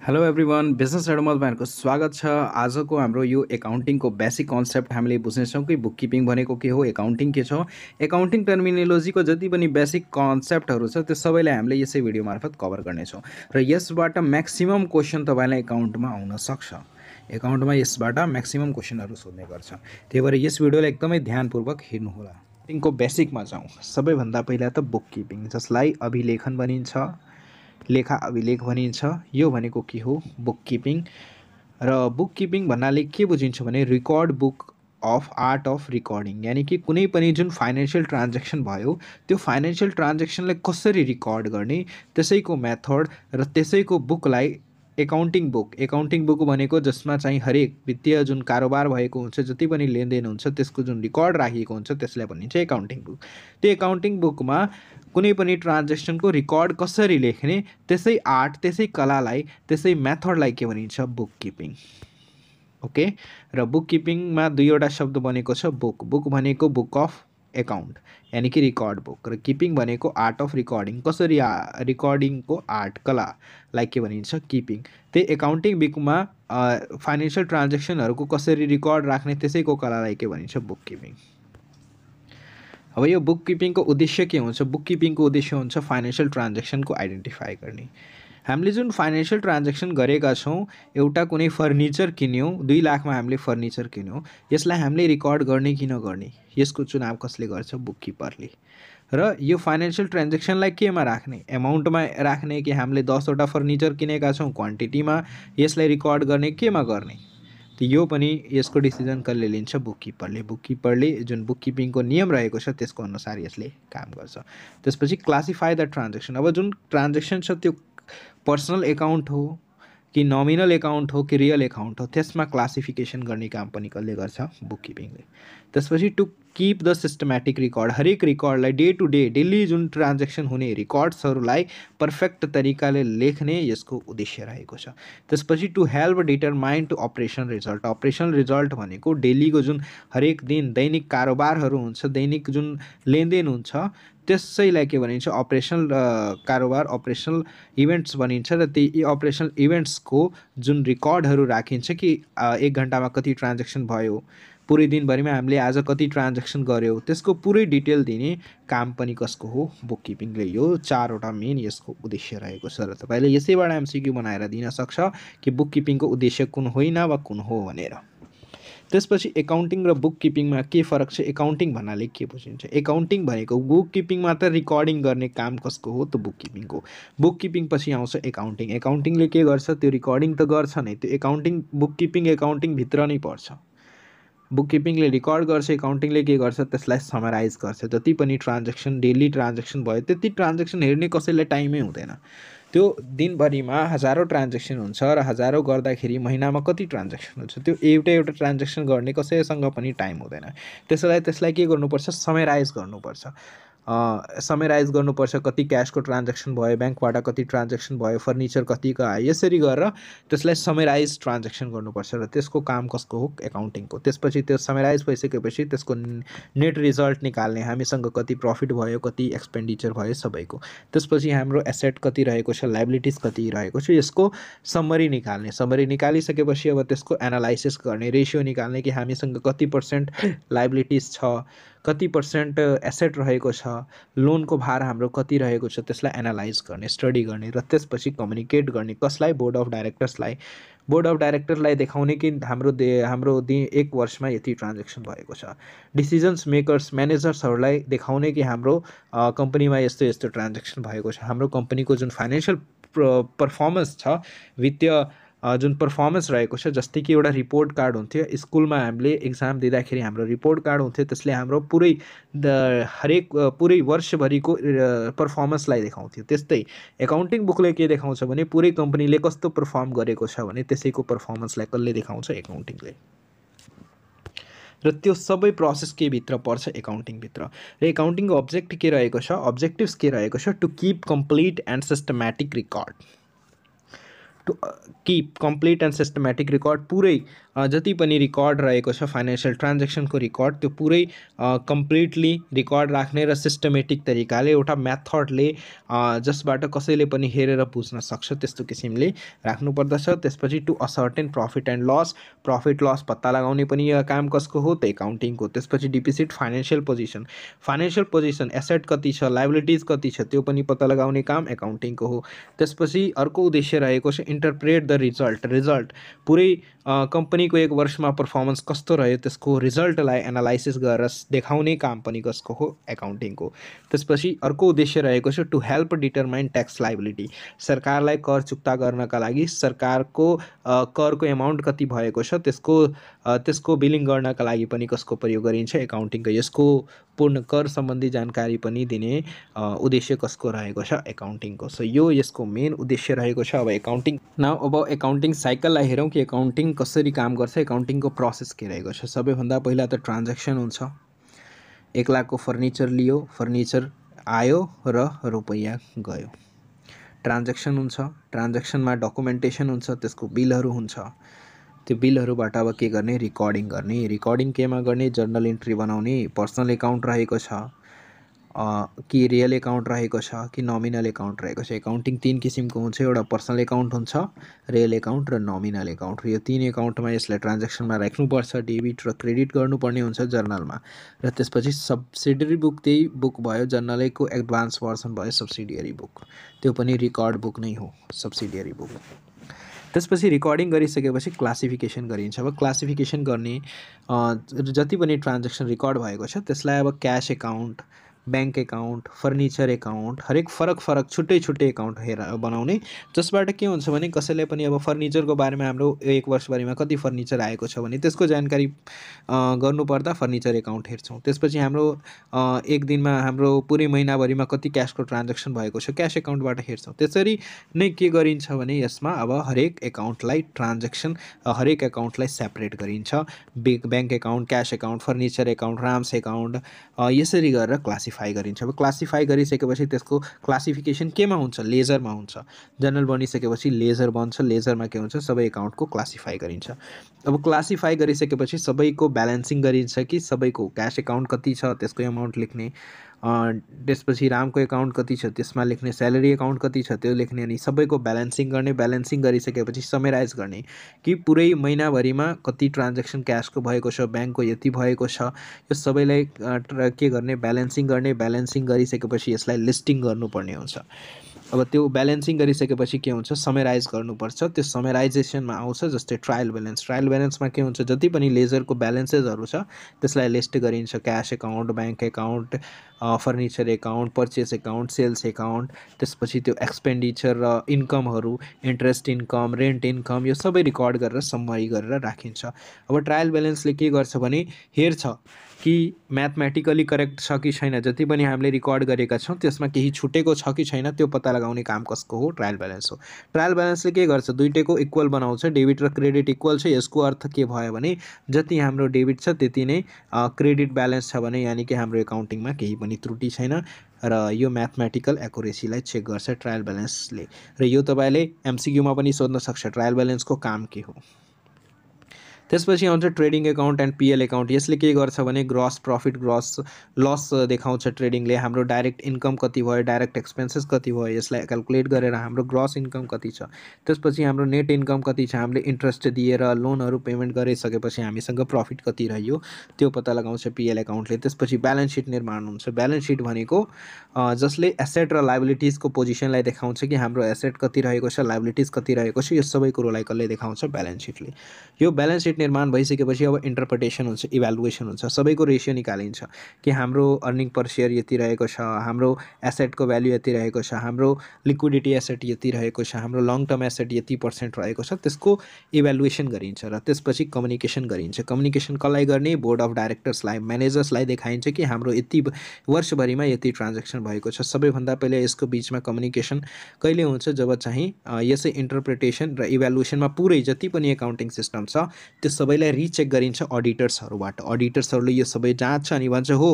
Hello everyone, business एडमल भाइहरुको स्वागत छ। आजको हाम्रो यो एकाउन्टिङको बेसिक कन्सेप्ट हामीले बुझ्नेछौँ कि बुककिपिङ भनेको के हो, एकाउन्टिङ के छ। एकाउन्टिङ टर्मिनोलोजीको जति पनि बेसिक कन्सेप्टहरू छ त्यो सबैलाई हामीले यसै भिडियो मार्फत कभर गर्नेछौँ र यसबाट म्याक्सिमम क्वेसन तपाईँलाई एकाउन्टमा आउन सक्छ। एकाउन्टमा यसबाट म्याक्सिमम क्वेसनहरू सोध्ने गर्छ। त्यही भएर यस भिडियोलाई एकदमै ध्यानपूर्वक हेर्नुहोला। एकाउन्टिङको बेसिकमा जाउँ। सबैभन्दा पहिला त बुककिपिङ, जसलाई अभिलेखन भनिन्छ, लेखा अभिलेख भनिन्छ। यो भनेको के हो, बुककिपिङ। र बुककिपिङ भन्नाले के बुझिन्छ भने record book of art of recording, यानि कि कुनै पनि जुन फाइनेन्सियल ट्रान्जेक्सन भयो त्यो फाइनेन्सियल ट्रान्जेक्सनलाई कसरी रिकर्ड गर्ने, त्यसैको मेथड र त्यसैको बुकलाई एकाउन्टिङ बुक भनेको जसमा चाहिँ हरेक वित्तीय जुन कारोबार भएको हुन्छ, जति पनि लेनदेन हुन्छ त्यसको जुन रिकर्ड राखिएको हुन्छ त्यसलाई भनिन्छ एकाउन्टिङ बुक। त्यो एकाउन्टिङ बुकमा कुनै पनि ट्रान्जेक्सनको रिकर्ड कसरी लेख्ने, त्यसै आर्ट, त्यसै कलालाई, त्यसै मेथडलाई के भनिन्छ, बुककिपिङ। ओके। र बुककिपिङमा दुईवटा शब्द बनेको छ। बुक भनेको बुक अफ एकाउन्ट, यानि कि रिकर्ड बुक, र किपिङ भनेको आर्ट अफ रिकर्डिङ, कसरी रिकर्डिङको आर्ट, कलालाई के भनिन्छ, किपिङ। त्यही एकाउन्टिङ बुकमा फाइनेन्सियल ट्रान्जेक्सनहरूको कसरी रिकर्ड राख्ने त्यसैको कलालाई के भनिन्छ, बुककिपिङ। अब यो बुककिपिङको उद्देश्य के हुन्छ? बुककिपिङको उद्देश्य हुन्छ फाइनेन्सियल ट्रान्जेक्सनको आइडेन्टिफाई गर्ने। हामीले जुन फाइनेन्सियल ट्रान्जेक्सन गरेका छौँ, एउटा कुनै फर्निचर किन्यौँ, 2 लाखमा हामीले फर्निचर किन्यौँ, यसलाई हामीले रिकर्ड गर्ने कि नगर्ने, यसको चुनाव कसले गर्छ, बुककिपरले। र यो फाइनेन्सियल ट्रान्जेक्सनलाई केमा राख्ने, एमाउन्टमा राख्ने कि हामीले 10वटा फर्निचर किनेका छौँ क्वान्टिटीमा, यसलाई रिकर्ड गर्ने, केमा गर्ने, त यो पनि यसको डिसिजन कसले लिन्छ, बुककिपरले। बुककिपरले जुन बुककिपिङको नियम रहेको छ त्यसको अनुसार यसले काम गर्छ। त्यसपछि क्लासिफाई द ट्रान्जेक्सन। अब जुन ट्रान्जेक्सन छ त्यो पर्सनल एकाउन्ट हो कि नोमिनल एकाउन्ट हो कि रियल एकाउन्ट हो, त्यसमा क्लासिफिकेसन गर्ने काम पनि कसले गर्छ, बुककिपिङले। त्यसपछि to keep the systematic record, हरेक रिकर्डलाई डे टु डे, डेली जुन ट्रान्जेक्सन हुने रिकर्ड्सहरूलाई पर्फेक्ट तरिकाले लेख्ने यसको उद्देश्य रहेको छ। त्यसपछि to help determine to operation result. Operation result भनेको डेलीको जुन हरेक दिन दैनिक कारोबारहरू हुन्छ, दैनिक जुन लेनदेन हुन्छ, त्यसैलाई के भनिन्छ, अपरेसनल कारोबार, अपरेसनल इभेन्ट्स भनिन्छ। र ती अपरेसनल इभेन्ट्सको जुन रिकर्डहरू राखिन्छ कि 1 घन्टामा कति ट्रान्जेक्सन भयो, पुरै दिनभरिमा हामीले आज कति ट्रान्जेक्सन गऱ्यौँ, त्यसको पुरै डिटेल दिने काम पनि कसको हो, बुककिपिङले। यो 4वटा मेन यसको उद्देश्य रहेको छ। र तपाईँले यसैबाट एमसिक्यू बनाएर दिन सक्छ कि बुककिपिङको उद्देश्य कुन होइन वा कुन हो भनेर। त्यसपछि एकाउन्टिङ र बुककिपिङमा के फरक छ, एकाउन्टिङ भन्नाले के बुझिन्छ। एकाउन्टिङ भनेको बुककिपिङमा त रिकर्डिङ गर्ने काम कसको हो, त बुककिपिङको। बुककिपिङ पछि आउँछ एकाउन्टिङ। एकाउन्टिङले के गर्छ, त्यो रिकर्डिङ त गर्छ नै, त्यो एकाउन्टिङ, बुककिपिङ एकाउन्टिङभित्र नै पर्छ। बुककिपिङले रिकर्ड गर्छ, एकाउन्टिङले के गर्छ, त्यसलाई समराइज गर्छ। जति पनि ट्रान्जेक्सन, डेली ट्रान्जेक्सन भयो, त्यति ट्रान्जेक्सन हेर्ने कसैलाई टाइमै हुँदैन। त्यो दिनभरिमा हजारौँ ट्रान्जेक्सन हुन्छ र हजारौँ गर्दाखेरि महिनामा कति ट्रान्जेक्सन हुन्छ, त्यो एउटा ट्रान्जेक्सन गर्ने कसैसँग पनि टाइम हुँदैन। त्यसलाई के गर्नुपर्छ, समराइज गर्नुपर्छ। समराइज गर्नुपर्छ, कति क्यासको ट्रान्जेक्सन भयो, ब्याङ्कबाट कति ट्रान्जेक्सन भयो, फर्निचर कतिको आयो, यसरी गरेर त्यसलाई समराइज ट्रान्जेक्सन गर्नुपर्छ। र त्यसको काम कसको हो, एकाउन्टिङको। त्यसपछि त्यो समराइज भइसकेपछि त्यसको नेट रिजल्ट निकाल्ने, हामीसँग कति प्रफिट भयो, कति एक्सपेन्डिचर भयो, सबैको। त्यसपछि हाम्रो एसेट कति रहेको छ, लाइबिलिटिज कति रहेको छ, यसको समरी निकाल्ने। समरी निकालिसकेपछि अब त्यसको एनालाइसिस गर्ने, रेसियो निकाल्ने कि हामीसँग कति % लाइबिलिटिज छ, कति % एसेट रहेको छ, लोनको भार हाम्रो कति रहेको छ, त्यसलाई एनालाइज गर्ने, स्टडी गर्ने। र त्यसपछि कम्युनिकेट गर्ने, कसलाई, बोर्ड अफ डाइरेक्टर्सलाई। बोर्ड अफ डाइरेक्टरलाई देखाउने कि हाम्रो 1 वर्षमा यति ट्रान्जेक्सन भएको छ। डिसिजन्स मेकर्स, म्यानेजर्सहरूलाई देखाउने कि हाम्रो कम्पनीमा यस्तो यस्तो ट्रान्जेक्सन भएको छ। हाम्रो कम्पनीको जुन फाइनेन्सियल पर्फर्मेन्स छ, वित्तीय जुन पर्फर्मेन्स रहेको छ, जस्तै कि एउटा रिपोर्ट कार्ड हुन्थ्यो स्कुलमा, हामीले एक्जाम दिँदाखेरि हाम्रो रिपोर्ट कार्ड हुन्थ्यो, त्यसले हाम्रो हरेक पुरै वर्षभरिको पर्फर्मेन्सलाई देखाउँथ्यो। त्यस्तै एकाउन्टिङ बुकले के देखाउँछ भने पुरै कम्पनीले कस्तो पर्फर्म गरेको छ भने त्यसैको पर्फर्मेन्सलाई कसले देखाउँछ, एकाउन्टिङले। र त्यो सबै प्रोसेस के भित्र पर्छ, एकाउन्टिङभित्र। र एकाउन्टिङको अब्जेक्टिभ के रहेको छ, अब्जेक्टिभ्स के रहेको छ, to keep complete and systematic record. To keep complete and systematic record पुरै जति पनि रिकर्ड रहेको छ फाइनेन्शियल ट्रान्जेक्सनको रिकर्ड त्यो पुरै कम्प्लिटली रिकर्ड राख्ने र सिस्टमेटिक तरिकाले एउटा मेथडले जसबाट कसैले पनि हेरेर बुझ्न सक्छ त्यस्तो किसिमले राख्नुपर्दछ। त्यसपछि to ascertain profit and loss, profit loss पत्ता लगाउने पनि काम कसको हो त एकाउन्टिङको। त्यसपछि डिपोजिट फाइनेन्शियल पोजिसन एसेट कति छ लाइबिलिटिज कति छ त्यो पनि पत्ता लगाउने काम एकाउन्टिङको हो। त्यसपछि अर्को उद्देश्य रहेको छ इन्टरप्रेट द रिजल्ट पुरै कम्पनीको एक वर्षमा पर्फर्मेन्स कस्तो रह्यो त्यसको रिजल्टलाई एनालाइसिस गरेर देखाउने काम पनि कसको हो एकाउन्टिङको। त्यसपछि अर्को उद्देश्य रहेको छ to help determine tax liability, सरकारलाई कर चुक्ता गर्नका लागि सरकारको करको एमाउन्ट कति भएको छ त्यसको बिलिङ गर्नका लागि पनि कसको प्रयोग गरिन्छ एकाउन्टिङको। यसको पूर्ण कर सम्बन्धी जानकारी पनि दिने उद्देश्य कसको रहेको छ एकाउन्टिङको। सो यो यसको मेन उद्देश्य रहेको छ। अब एकाउन्टिङ अब एकाउन्टिङ साइकललाई हेरौँ कि एकाउन्टिङ कसरी काम गर्छ, एकाउन्टिङको प्रोसेस के रहेको छ। सबैभन्दा पहिला त ट्रान्जेक्सन हुन्छ, 1 लाखको फर्निचर लियो, फर्निचर आयो र रुपैयाँ गयो, ट्रान्जेक्सन हुन्छ। ट्रान्जेक्सनमा डकुमेन्टेसन हुन्छ, त्यसको बिलहरू हुन्छ, त्यो बिलहरूबाट अब के गर्ने रिकर्डिङ केमा गर्ने जर्नल इन्ट्री बनाउने। पर्सनल एकाउन्ट रहेको छ कि रियल एकाउन्ट रहेको छ कि नोमिनल एकाउन्ट रहेको छ। एकाउन्टिङ 3 किसिमको हुन्छ, एउटा पर्सनल एकाउन्ट हुन्छ, रियल एकाउन्ट र नोमिनल एकाउन्ट। यो 3 एकाउन्टमा यसलाई ट्रान्जेक्सनमा राख्नुपर्छ, डेबिट र क्रेडिट गर्नुपर्ने हुन्छ जर्नलमा। र त्यसपछि सब्सिडियरी बुक त्यही बुक भयो, जर्नलको एडभान्स भर्सन भयो सब्सिडियरी बुक, त्यो पनि रिकर्ड बुक नै हो सब्सिडियरी बुक। त्यसपछि रिकर्डिङ गरिसकेपछि क्लासिफिकेसन गरिन्छ। अब क्लासिफिकेसन गर्ने जति पनि ट्रान्जेक्सन रिकर्ड भएको छ त्यसलाई अब cash account, bank account, furniture account, हरेक फरक छुट्टै एकाउन्ट बनाउने, जसबाट के हुन्छ भने कसैले पनि अब फर्निचरको बारेमा हाम्रो 1 वर्षभरिमा कति फर्निचर आएको छ भने त्यसको जानकारी गर्नुपर्दा फर्निचर एकाउन्ट हेर्छौँ। त्यसपछि हाम्रो 1 दिनमा हाम्रो पुरै महिनाभरिमा कति क्यासको ट्रान्जेक्सन भएको छ क्यास एकाउन्टबाट हेर्छौँ। त्यसरी नै के गरिन्छ भने यसमा अब हरेक एकाउन्टलाई सेपरेट गरिन्छ, bank account, cash account, furniture account, Ram's account, यसरी गरेर क्लासिफाई गरिन्छ। अब क्लासिफाई गरिसकेपछि त्यसको क्लासिफिकेसन केमा हुन्छ, लेजरमा हुन्छ। जर्नल बनिसकेपछि लेजर बन्छ, लेजरमा के हुन्छ सबै एकाउन्टको क्लासिफाई गरिन्छ। अब क्लासिफाई गरिसकेपछि सबैको ब्यालेन्सिङ गरिन्छ कि सबैको क्यास एकाउन्ट कति छ त्यसको एमाउन्ट लेख्ने, त्यसपछि रामको एकाउन्ट कति छ त्यसमा लेख्ने, स्यालेरी एकाउन्ट कति छ त्यो लेख्ने, अनि सबैको ब्यालेन्सिङ गर्ने। ब्यालेन्सिङ गरिसकेपछि समराइज गर्ने कि पुरै महिनाभरिमा कति ट्रान्जेक्सन क्यासको भएको छ, ब्याङ्कको यति भएको छ, यो सबैलाई के गर्ने ब्यालेन्सिङ गर्ने। ब्यालेन्सिङ गरिसकेपछि यसलाई लिस्टिङ गर्नुपर्ने हुन्छ। अब त्यो ब्यालेन्सिङ गरिसकेपछि के हुन्छ समराइज गर्नुपर्छ। त्यो समराइजेसनमा आउँछ जस्तै ट्रायल ब्यालेन्समा के हुन्छ जति पनि लेजरको ब्यालेन्सेसहरू छ त्यसलाई लिस्ट गरिन्छ, cash account, bank account, furniture account, purchase account, sales account, त्यसपछि त्यो एक्सपेन्डिचर र इन्कमहरू, इन्ट्रेस्ट इन्कम, रेन्ट इन्कम, यो सबै रिकर्ड गरेर समरी गरेर राखिन्छ। अब ट्रायल ब्यालेन्सले के गर्छ भने हेर्छ कि म्याथमेटिकली करेक्ट छ कि छैन, जति पनि हामीले रिकर्ड गरेका छौँ त्यसमा केही छुटेको छ कि छैन त्यो पत्ता लगाउने काम कसको हो, ट्रायल ब्यालेन्स हो। ट्रायल ब्यालेन्सले के गर्छ दुईटैको इक्वल बनाउँछ, डेबिट र क्रेडिट इक्वल छ। यसको अर्थ के भयो भने जति हाम्रो डेबिट छ त्यति नै क्रेडिट ब्यालेन्स छ भने यानि कि हाम्रो एकाउन्टिङमा केही पनि त्रुटि छैन। र यो म्याथमेटिकल एकुरेसीलाई चेक गर्छ ट्रायल ब्यालेन्सले। र यो तपाईँले एमसिक्यूमा पनि सोध्न सक्छ ट्रायल ब्यालेन्सको काम के हो। त्यसपछि आउँछ trading account and PL account. यसले के गर्छ भने ग्रस प्रफिट, ग्रस लस देखाउँछ। ट्रेडिङले हाम्रो डाइरेक्ट इन्कम कति भयो, डाइरेक्ट एक्सपेन्सेस कति भयो, यसलाई क्यालकुलेट गरेर हाम्रो ग्रस इन्कम कति छ, त्यसपछि हाम्रो नेट इन्कम कति छ, हामीले इन्ट्रेस्ट दिएर लोनहरू पेमेन्ट गरिसकेपछि हामीसँग प्रफिट कति रह्यो त्यो पत्ता लगाउँछ पिएल एकाउन्टले। त्यसपछि ब्यालेन्स सिट निर्माण हुन्छ। ब्यालेन्स सिट भनेको जसले एसेट र लाइबिलिटिजको पोजिसनलाई देखाउँछ कि हाम्रो एसेट कति रहेको छ, लाइबिलिटिज कति रहेको छ, यो सबै कुरोलाई कसले देखाउँछ ब्यालेन्स सिटले। यो ब्यालेन्स सिट निर्माण भइसकेपछि अब इन्टरप्रिटेसन हुन्छ, इभ्यालुएसन हुन्छ। सबैको रेसियो निकालिन्छ कि हाम्रो अर्निङ पर सेयर यति रहेको छ, हाम्रो एसेटको भ्याल्यु यति रहेको छ, हाम्रो लिक्विडिटी एसेट यति रहेको छ, हाम्रो लङ टर्म एसेट यति % रहेको छ, त्यसको इभ्यालुएसन गरिन्छ। र त्यसपछि कम्युनिकेसन गरिन्छ। कम्युनिकेसन कसलाई गर्ने, बोर्ड अफ डाइरेक्टर्सलाई, म्यानेजर्सलाई देखाइन्छ कि हाम्रो यति वर्षभरिमा यति ट्रान्जेक्सन भएको छ। सबैभन्दा पहिले यसको बिचमा कम्युनिकेसन कहिले हुन्छ जब चाहिँ यसै इन्टरप्रिटेसन र इभ्यालुएसनमा पुरै जति पनि एकाउन्टिङ सिस्टम छ त्यो सबैलाई रिचेक गरिन्छ अडिटर्सहरूबाट। अडिटर्सहरूले यो सबै जाँच्छ अनि भन्छ हो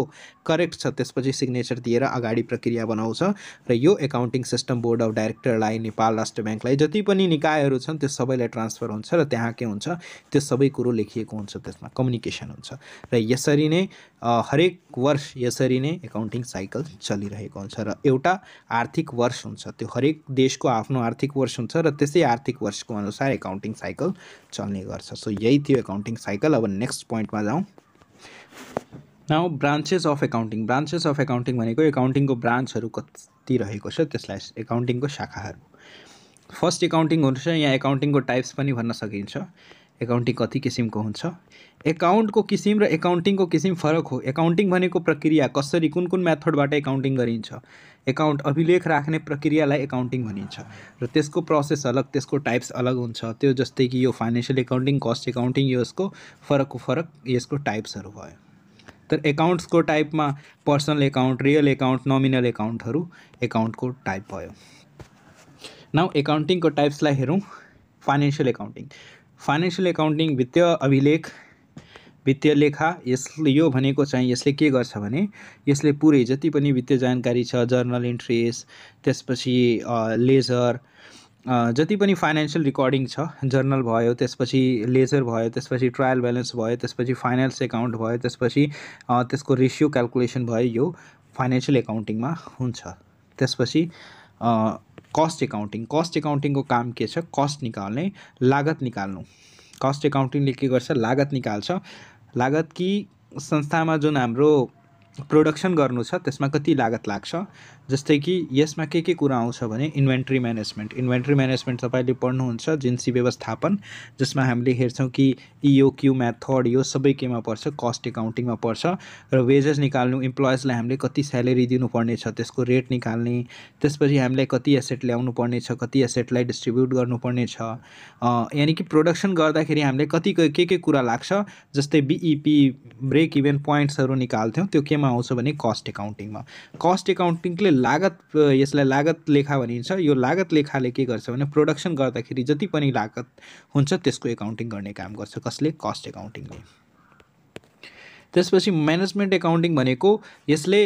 करेक्ट छ, त्यसपछि सिग्नेचर दिएर अगाडि प्रक्रिया बनाउँछ र यो एकाउन्टिङ सिस्टम बोर्ड अफ डाइरेक्टरलाई, नेपाल राष्ट्र ब्याङ्कलाई, जति पनि निकायहरू छन् त्यो सबैलाई ट्रान्सफर हुन्छ र त्यहाँ के हुन्छ त्यो सबै कुरो लेखिएको हुन्छ, त्यसमा कम्युनिकेसन हुन्छ र यसरी नै हरेक वर्ष यसरी नै एकाउन्टिङ साइकल चलिरहेको हुन्छ र एउटा आर्थिक वर्ष हुन्छ, त्यो हरेक देशको आफ्नो आर्थिक वर्ष हुन्छ र त्यसै आर्थिक वर्षको अनुसार एकाउन्टिङ साइकल चल्ने गर्छ। सो यही थियो एकाउन्टिङ साइकल। अब नेक्स्ट पोइन्टमा जाउँ। Now branches of accounting. Branches of accounting भनेको एकाउन्टिङको ब्रान्चहरू कति रहेको छ त्यसलाई एकाउन्टिङको शाखाहरू। फर्स्ट एकाउन्टिङ हुन्छ, यहाँ एकाउन्टिङको टाइप्स पनि भन्न सकिन्छ। एकाउन्टिङ कति किसिमको हुन्छ, एकाउन्टको किसिम र एकाउन्टिङको किसिम फरक हो। एकाउन्टिङ भनेको प्रक्रिया, कसरी कुन कुन मेथडबाट एकाउन्टिङ गरिन्छ। एकाउन्ट अभिलेख राख्ने प्रक्रियालाई एकाउन्टिङ भनिन्छ र त्यसको प्रोसेस अलग, त्यसको टाइप्स अलग हुन्छ। त्यो जस्तै कि यो फाइनेन्शियल एकाउन्टिङ, कस्ट एकाउन्टिङ, यो यसको फरक यसको टाइप्सहरू भयो। तर एकाउन्ट्सको टाइपमा personal account, real account, nominal एकाउन्टहरू एकाउन्टको टाइप भयो। नाउ एकाउन्टिङको टाइप्सलाई हेरौँ। Financial accounting. फाइनेन्शियल एकाउन्टिङ वित्तीय अभिलेख, वित्तीय लेखा। यसले यो भनेको चाहिँ यसले के गर्छ भने यसले पुरै जति पनि वित्तीय जानकारी छ, जर्नल इन्ट्रिज, त्यसपछि लेजर, जति पनि फाइनेन्शियल रिकर्डिङ छ, जर्नल भयो, त्यसपछि लेजर भयो, त्यसपछि ट्रायल ब्यालेन्स भयो, त्यसपछि फाइनेन्स एकाउन्ट भयो, त्यसपछि त्यसको रेसियो क्यालकुलेसन भयो, यो फाइनेन्शियल एकाउन्टिङमा हुन्छ। त्यसपछि कस्ट एकाउन्टिङ। कस्ट एकाउन्टिङको काम के छ, कस्ट निकाल्ने, लागत निकाल्नु। कस्ट एकाउन्टिङले के गर्छ, लागत निकाल्छ। लागत कि संस्थामा जुन हाम्रो प्रोडक्सन गर्नु छ त्यसमा कति लागत लाग्छ। जस्तै कि यसमा के कुरा आउँछ भने इन्भेन्ट्री म्यानेजमेन्ट। इन्भेन्ट्री म्यानेजमेन्ट तपाईँले पढ्नुहुन्छ, जिन्सी व्यवस्थापन, जसमा हामीले हेर्छौँ कि इओक्यू मेथड, यो सबै केमा पर्छ, कस्ट एकाउन्टिङमा पर्छ। र वेजेस निकाल्नु, इम्प्लोइजलाई हामीले कति स्यालेरी दिनुपर्ने छ त्यसको रेट निकाल्ने। त्यसपछि हामीलाई कति एसेट ल्याउनु पर्ने छ, कति एसेटलाई डिस्ट्रिब्युट गर्नुपर्ने छ, यानि कि प्रोडक्सन गर्दाखेरि हामीले कति के कुरा लाग्छ। जस्तै बिइपी, ब्रेक इभन पोइन्ट्सहरू निकाल्थ्यौँ, त्यो केमा आउँछ भने कस्ट एकाउन्टिङमा। कस्ट एकाउन्टिङले लागत, यसलाई लागत लेखा भनिन्छ। यो लागत लेखाले के गर्छ भने प्रोडक्सन गर्दाखेरि जति पनि लागत हुन्छ त्यसको एकाउन्टिङ गर्ने काम गर्छ। कसले? कस्ट एकाउन्टिङले। त्यसपछि म्यानेजमेन्ट एकाउन्टिङ भनेको यसले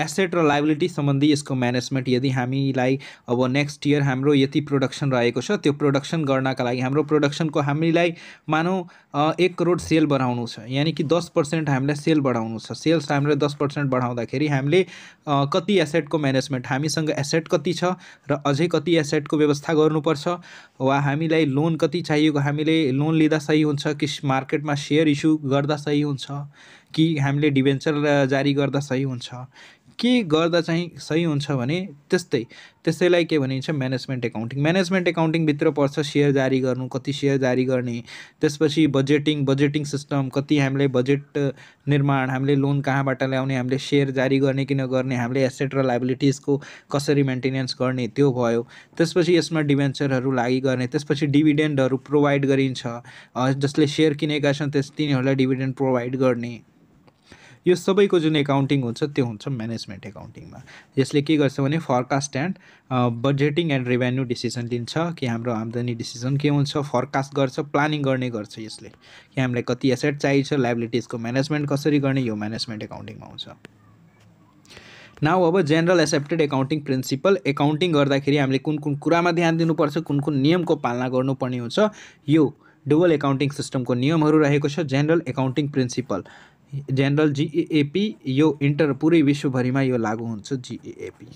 एसेट र लायबिलिटी सम्बन्धी यसको म्यानेजमेन्ट। यदि हामीलाई अब नेक्स्ट इयर हाम्रो यति प्रोडक्सन रहेको छ, त्यो प्रोडक्सन गर्नका लागि हाम्रो प्रोडक्सनको हामीलाई मानौँ 1 करोड सेल बढाउनु छ, यानि कि 10% हामीलाई सेल बढाउनु छ। सेल्स हामीले 10% बढाउँदाखेरि हामीले कति एसेटको म्यानेजमेन्ट, हामीसँग एसेट कति छ र अझै कति एसेटको व्यवस्था गर्नुपर्छ, वा हामीलाई लोन कति चाहिएको, हामीले लोन लिँदा सही हुन्छ कि मार्केटमा सेयर इस्यु गर्दा सही हुन्छ कि हामीले डिभेन्चर जारी गर्दा सही हुन्छ, के गर्दा चाहिँ सही हुन्छ भने त्यसैलाई के भनिन्छ, म्यानेजमेन्ट एकाउन्टिङ। म्यानेजमेन्ट एकाउन्टिङभित्र पर्छ सेयर जारी गर्नु, कति सेयर जारी गर्ने, त्यसपछि बजेटिङ सिस्टम, कति हामीले बजेट निर्माण, हामीले लोन कहाँबाट ल्याउने, हामीले सेयर जारी गर्ने कि नगर्ने, हामीले एसेट र लायबिलिटिजको कसरी मेन्टेनेन्स गर्ने, त्यो भयो। त्यसपछि यसमा डिभेन्चरहरू लागि गर्ने, त्यसपछि डिभिडेन्डहरू प्रोभाइड गरिन्छ, जसले सेयर किनेका छन् तिनीहरूलाई डिभिडेन्ड प्रोभाइड गर्ने। यो सबैको जुन एकाउन्टिङ हुन्छ त्यो हुन्छ म्यानेजमेन्ट एकाउन्टिङमा। यसले के गर्छ भने forecast and budgeting and revenue decision लिन्छ कि हाम्रो आम्दानी डिसिजन के हुन्छ, फोरकास्ट गर्छ, प्लानिङ गर्ने गर्छ यसले कि हामीलाई कति एसेट चाहिन्छ, लायबिलिटिजको म्यानेजमेन्ट कसरी गर्ने, यो म्यानेजमेन्ट एकाउन्टिङमा आउँछ। नाउ अब general accepted accounting principle. Accounting गर्दाखेरि हामीले कुन कुन कुरामा ध्यान दिनुपर्छ, कुन कुन नियमको पालना गर्नुपर्ने हुन्छ, यो डुबल एकाउन्टिङ सिस्टमको नियमहरू रहेको छ। जेनरल एकाउन्टिङ प्रिन्सिपल, जेनरल जिएएपी, यो पुरै विश्वभरिमा यो लागू हुन्छ। जिएएपी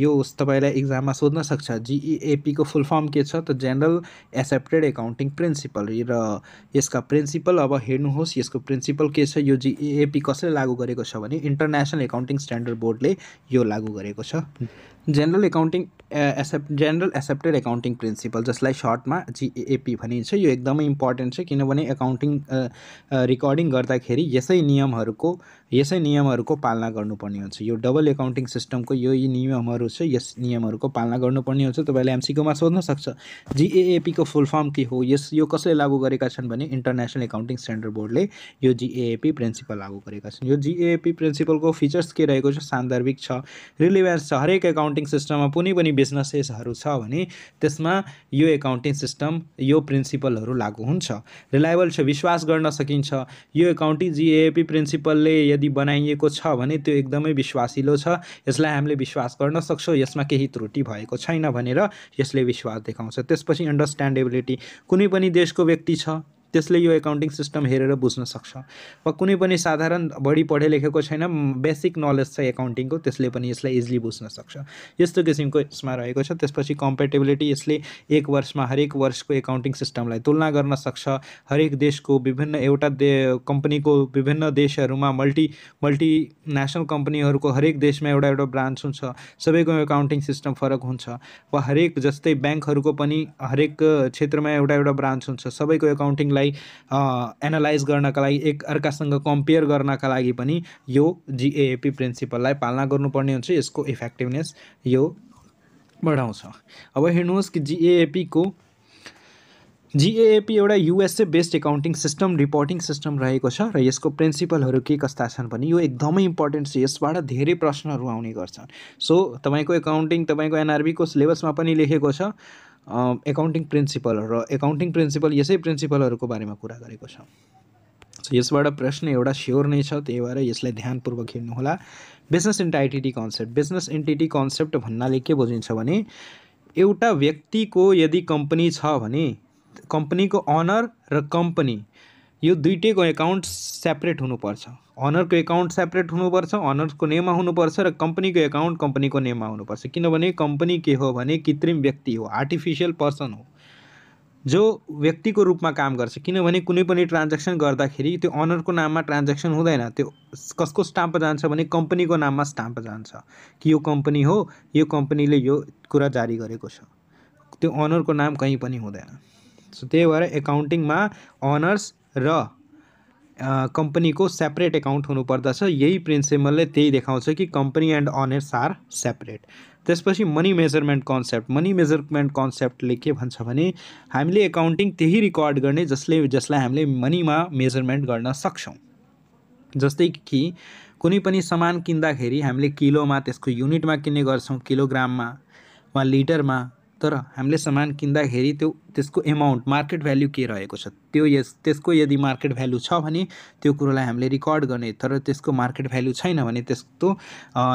यो तपाईँलाई इक्जाममा सोध्न सक्छ, जिएएपी को फुल फर्म के छ त जेनरल एक्सेप्टेड एकाउन्टिङ प्रिन्सिपल। र यसका प्रिन्सिपल अब हेर्नुहोस्, यसको प्रिन्सिपल के छ। यो जिएएपी कसले लागू गरेको छ भने इन्टरनेसनल एकाउन्टिङ स्ट्यान्डर्ड बोर्डले यो लागू गरेको छ। जेनरल एक्सेप्टेड एकाउन्टिङ प्रिन्सिपल, जसलाई सर्टमा जिएएपी भनिन्छ, यो एकदमै इम्पोर्टेन्ट छ, किनभने एकाउन्टिङ रिकर्डिङ गर्दाखेरि यसै नियमहरूको पालना गर्नुपर्ने हुन्छ। यो डबल एकाउन्टिङ सिस्टमको यो नियमहरू छ, यस नियमहरूको पालना गर्नुपर्ने हुन्छ। तपाईँले एमसीक्यूमा सोध्न सक्छ जिएएपी को फुल फर्म के हो, यो कसले लागू गरेका छन् भने इन्टरनेसनल एकाउन्टिङ स्ट्यान्डर्ड बोर्डले यो जिएएपी प्रिन्सिपल लागू गरेका छन्। यो जिएएपी प्रिन्सिपलको फिचर्स के रहेको छ, सान्दर्भिक छ, रिलेभेन्स छ, हरेक एकाउन्टिङ एकाउन्टिङ सिस्टममा कुनै पनि बिजनेसेसहरू छ भने त्यसमा यो एकाउन्टिङ सिस्टम यो प्रिन्सिपलहरू लागू हुन्छ। रिलायबल छ, विश्वास गर्न सकिन्छ। यो एकाउन्टिङ जिएएपी प्रिन्सिपलले यदि बनाइएको छ भने त्यो एकदमै विश्वासिलो छ, यसलाई हामीले विश्वास गर्न सक्छौँ, यसमा केही त्रुटि भएको छैन भनेर यसले विश्वास देखाउँछ। त्यसपछि अन्डरस्ट्यान्डेबिलिटी, कुनै पनि देशको व्यक्ति छ त्यसले यो एकाउन्टिङ सिस्टम हेरेर बुझ्न सक्छ, वा कुनै पनि साधारण बढी पढे लेखेको छैन, बेसिक नलेज छ एकाउन्टिङको, त्यसले पनि यसलाई इजिली बुझ्न सक्छ। यस्तो किसिमको यसमा रहेको छ। त्यसपछि कम्पेटेबिलिटी, यसले एक वर्षमा हरेक वर्षको एकाउन्टिङ सिस्टमलाई तुलना गर्न सक्छ। हरेक देशको विभिन्न कम्पनीको विभिन्न देशहरूमा मल्टिनेसनल कम्पनीहरूको हरेक देशमा एउटा एउटा ब्रान्च हुन्छ, सबैको एकाउन्टिङ सिस्टम फरक हुन्छ। वा हरेक जस्तै ब्याङ्कहरूको पनि हरेक क्षेत्रमा एउटा एउटा ब्रान्च हुन्छ, सबैको एकाउन्टिङलाई एनालाइज गर्नका लागि, एक अर्कासँग कम्पेयर गर्नका लागि पनि यो जिएएपी प्रिन्सिपललाई पालना गर्नुपर्ने हुन्छ। यसको इफेक्टिभनेस यो बढाउँछ। अब हेर्नुहोस् कि जिएएपी एउटा USA based accounting system, reporting system रहेको छ र यसको प्रिन्सिपलहरू के कस्ता छन् भने यो एकदमै इम्पोर्टेन्ट छ। यसबाट धेरै प्रश्नहरू आउने गर्छन्। सो तपाईँको एकाउन्टिङ, तपाईँको एनआरबीको सिलेबसमा पनि लेखेको छ एकाउन्टिङ प्रिन्सिपल, र एकाउन्टिङ प्रिन्सिपल यसै प्रिन्सिपलहरूको बारेमा कुरा गरेको छ। सो यसबाट प्रश्न एउटा स्योर नै छ, त्यही भएर यसलाई ध्यानपूर्वक हेर्नुहोला। Business entity concept, business entity concept भन्नाले के बुझिन्छ भने एउटा व्यक्तिको यदि कम्पनी छ भने कम्पनीको अनर र कम्पनी यो दुईटैको एकाउन्ट सेपरेट हुनुपर्छ। अनरको एकाउन्ट सेपरेट हुनुपर्छ, अनरको नेममा हुनुपर्छ, र कम्पनीको एकाउन्ट कम्पनीको नेममा हुनुपर्छ। किनभने कम्पनी के हो भने कृत्रिम व्यक्ति हो, आर्टिफिसियल पर्सन हो, जो व्यक्तिको रूपमा काम गर्छ। किनभने कुनै पनि ट्रान्ज्याक्सन गर्दाखेरि त्यो अनरको नाममा ट्रान्ज्याक्सन हुँदैन, त्यो कसको स्टाम्प जान्छ भने कम्पनीको नाममा स्टाम्प जान्छ कि यो कम्पनी हो, यो कम्पनीले यो कुरा जारी गरेको छ, त्यो अनरको नाम कहीँ पनि हुँदैन। सो त्यही भएर एकाउन्टिङमा अनर्स र कम्पनीको सेपरेट एकाउन्ट हुनुपर्दछ। यही प्रिन्सिपलले त्यही देखाउँछ कि company and owners are separate. त्यसपछि money measurement concept, money measurement कन्सेप्टले के भन्छ भने हामीले एकाउन्टिङ त्यही रिकर्ड गर्ने जसलाई हामीले मनीमा मेजरमेन्ट गर्न सक्छौँ। जस्तै कि कुनै पनि सामान किन्दाखेरि हामीले किलोमा, त्यसको युनिटमा किन्ने गर्छौँ, किलोग्राममा वा लिटरमा। तर हामीले सामान किन्दाखेरि त्यसको एमाउन्ट, मार्केट भ्याल्यु के रहेको छ, त्यसको यदि मार्केट भ्याल्यु छ भने त्यो कुरोलाई हामीले रिकर्ड गर्ने, तर त्यसको मार्केट भ्याल्यु छैन भने त्यस्तो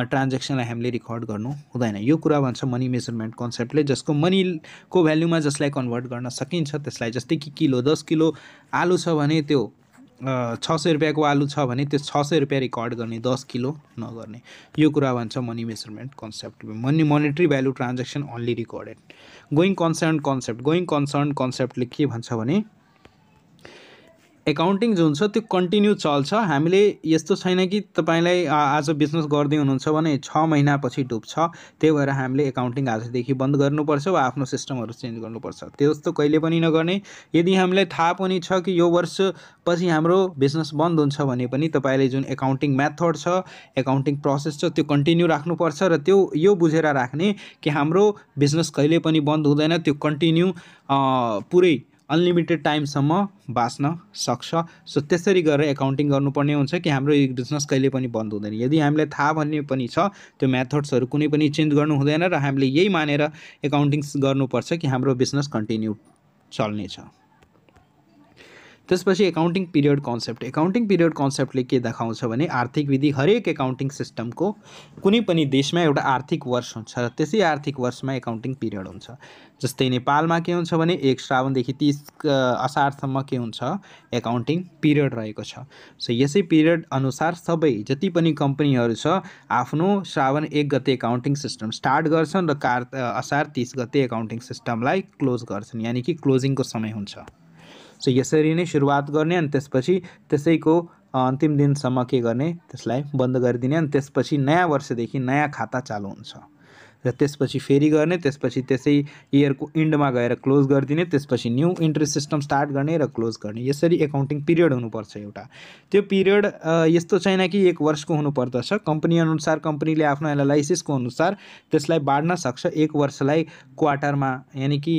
ट्रान्ज्याक्सनलाई हामीले रिकर्ड गर्नु हुँदैन। यो कुरा भन्छ मनी मेजरमेन्ट कन्सेप्टले, जसको मनीको भ्याल्युमा जसलाई कन्भर्ट गर्न सकिन्छ त्यसलाई। जस्तै कि 10 किलो आलु छ भने त्यो 600 रुपियाँको आलु छ भने त्यो 600 रुपियाँ रिकर्ड गर्ने, 10 किलो नगर्ने। यो कुरा भन्छ money measurement concept. Monetary value transaction only recorded. Going concern कन्सेप्टले के भन्छ भने एकाउन्टिङ जुन छ त्यो कन्टिन्यू चल्छ। हामीले यस्तो छैन कि तपाईँलाई आज बिजनेस गर्दै हुनुहुन्छ भने 6 महिनापछि डुब्छ, त्यही भएर हामीले एकाउन्टिङ आजदेखि बन्द गर्नुपर्छ वा आफ्नो सिस्टमहरू चेन्ज गर्नुपर्छ, त्यस्तो कहिले पनि नगर्ने। यदि हामीलाई थाहा पनि छ कि यो वर्षपछि हाम्रो बिजनेस बन्द हुन्छ भने पनि तपाईँले जुन एकाउन्टिङ मेथड छ, एकाउन्टिङ प्रोसेस छ, त्यो कन्टिन्यू राख्नुपर्छ। र त्यो यो बुझेर राख्ने कि हाम्रो बिजनेस कहिले पनि बन्द हुँदैन, त्यो कन्टिन्यू पुरै अनलिमिटेड टाइमसम्म बाँच्न सक्छ। सो त्यसरी गरेर एकाउन्टिङ गर्नुपर्ने हुन्छ कि हाम्रो यो बिजनेस कहिले पनि बन्द हुँदैन। यदि हामीलाई थाहा भन्ने पनि छ त्यो मेथड्सहरू कुनै पनि चेन्ज गर्नु हुँदैन र हामीले यही मानेर एकाउन्टिङ गर्नुपर्छ कि हाम्रो बिजनेस कन्टिन्यू चल्नेछ। त्यसपछि accounting period concept. Accounting period कन्सेप्टले के देखाउँछ भने आर्थिक विधि, हरेक एकाउन्टिङ सिस्टमको कुनै पनि देशमा एउटा आर्थिक वर्ष हुन्छ र त्यसै आर्थिक वर्षमा एकाउन्टिङ पिरियड हुन्छ। जस्तै नेपालमा के हुन्छ भने 1 श्रावणदेखि 30 असारसम्म के हुन्छ, एकाउन्टिङ पिरियड रहेको छ। सो यसै पिरियड अनुसार सबै जति पनि कम्पनीहरू छ आफ्नो श्रावण 1 गते एकाउन्टिङ सिस्टम स्टार्ट गर्छन् र असार 30 गते एकाउन्टिङ सिस्टमलाई क्लोज गर्छन्, यानि कि क्लोजिङको समय हुन्छ। सो यसरी नै सुरुवात गर्ने अनि त्यसपछि त्यसैको अन्तिम दिनसम्म के गर्ने, त्यसलाई बन्द गरिदिने अनि त्यसपछि नयाँ वर्षदेखि नयाँ खाता चालु हुन्छ र त्यसपछि फेरि गर्ने, त्यसपछि त्यसै इयरको इन्डमा गएर क्लोज गरिदिने, त्यसपछि न्यू इन्ट्री सिस्टम स्टार्ट गर्ने र क्लोज गर्ने। यसरी एकाउन्टिङ पिरियड हुनुपर्छ एउटा। त्यो पिरियड यस्तो छैन कि 1 वर्षको हुनुपर्दछ, कम्पनी अनुसार कम्पनीले आफ्नो एनालाइसिसको अनुसार त्यसलाई बाँड्न सक्छ। 1 वर्षलाई क्वार्टरमा यानि कि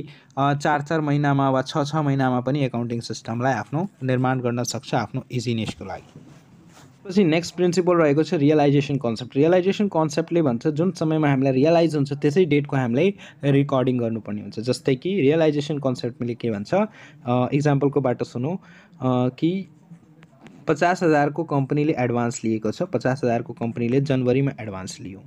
4-4 महिनामा वा 6-6 महिनामा पनि एकाउन्टिङ सिस्टमलाई आफ्नो निर्माण गर्न सक्छ आफ्नो इजिनेसको लागि। त्यसपछि नेक्स्ट प्रिन्सिपल रहेको छ रियलाइजेसन कन्सेप्ट। रियलाइजेसन कन्सेप्टले भन्छ जुन समयमा हामीलाई रियलाइज हुन्छ त्यसै डेटको हामीलाई रिकर्डिङ गर्नुपर्ने हुन्छ। जस्तै कि रियलाइजेसन कन्सेप्टले के भन्छ, इक्जाम्पलको बाटो सुनौ कि 50,000 को कम्पनीले एडभान्स लिएको छ। 50,000 को कम्पनीले जनवरीमा एडभान्स लियो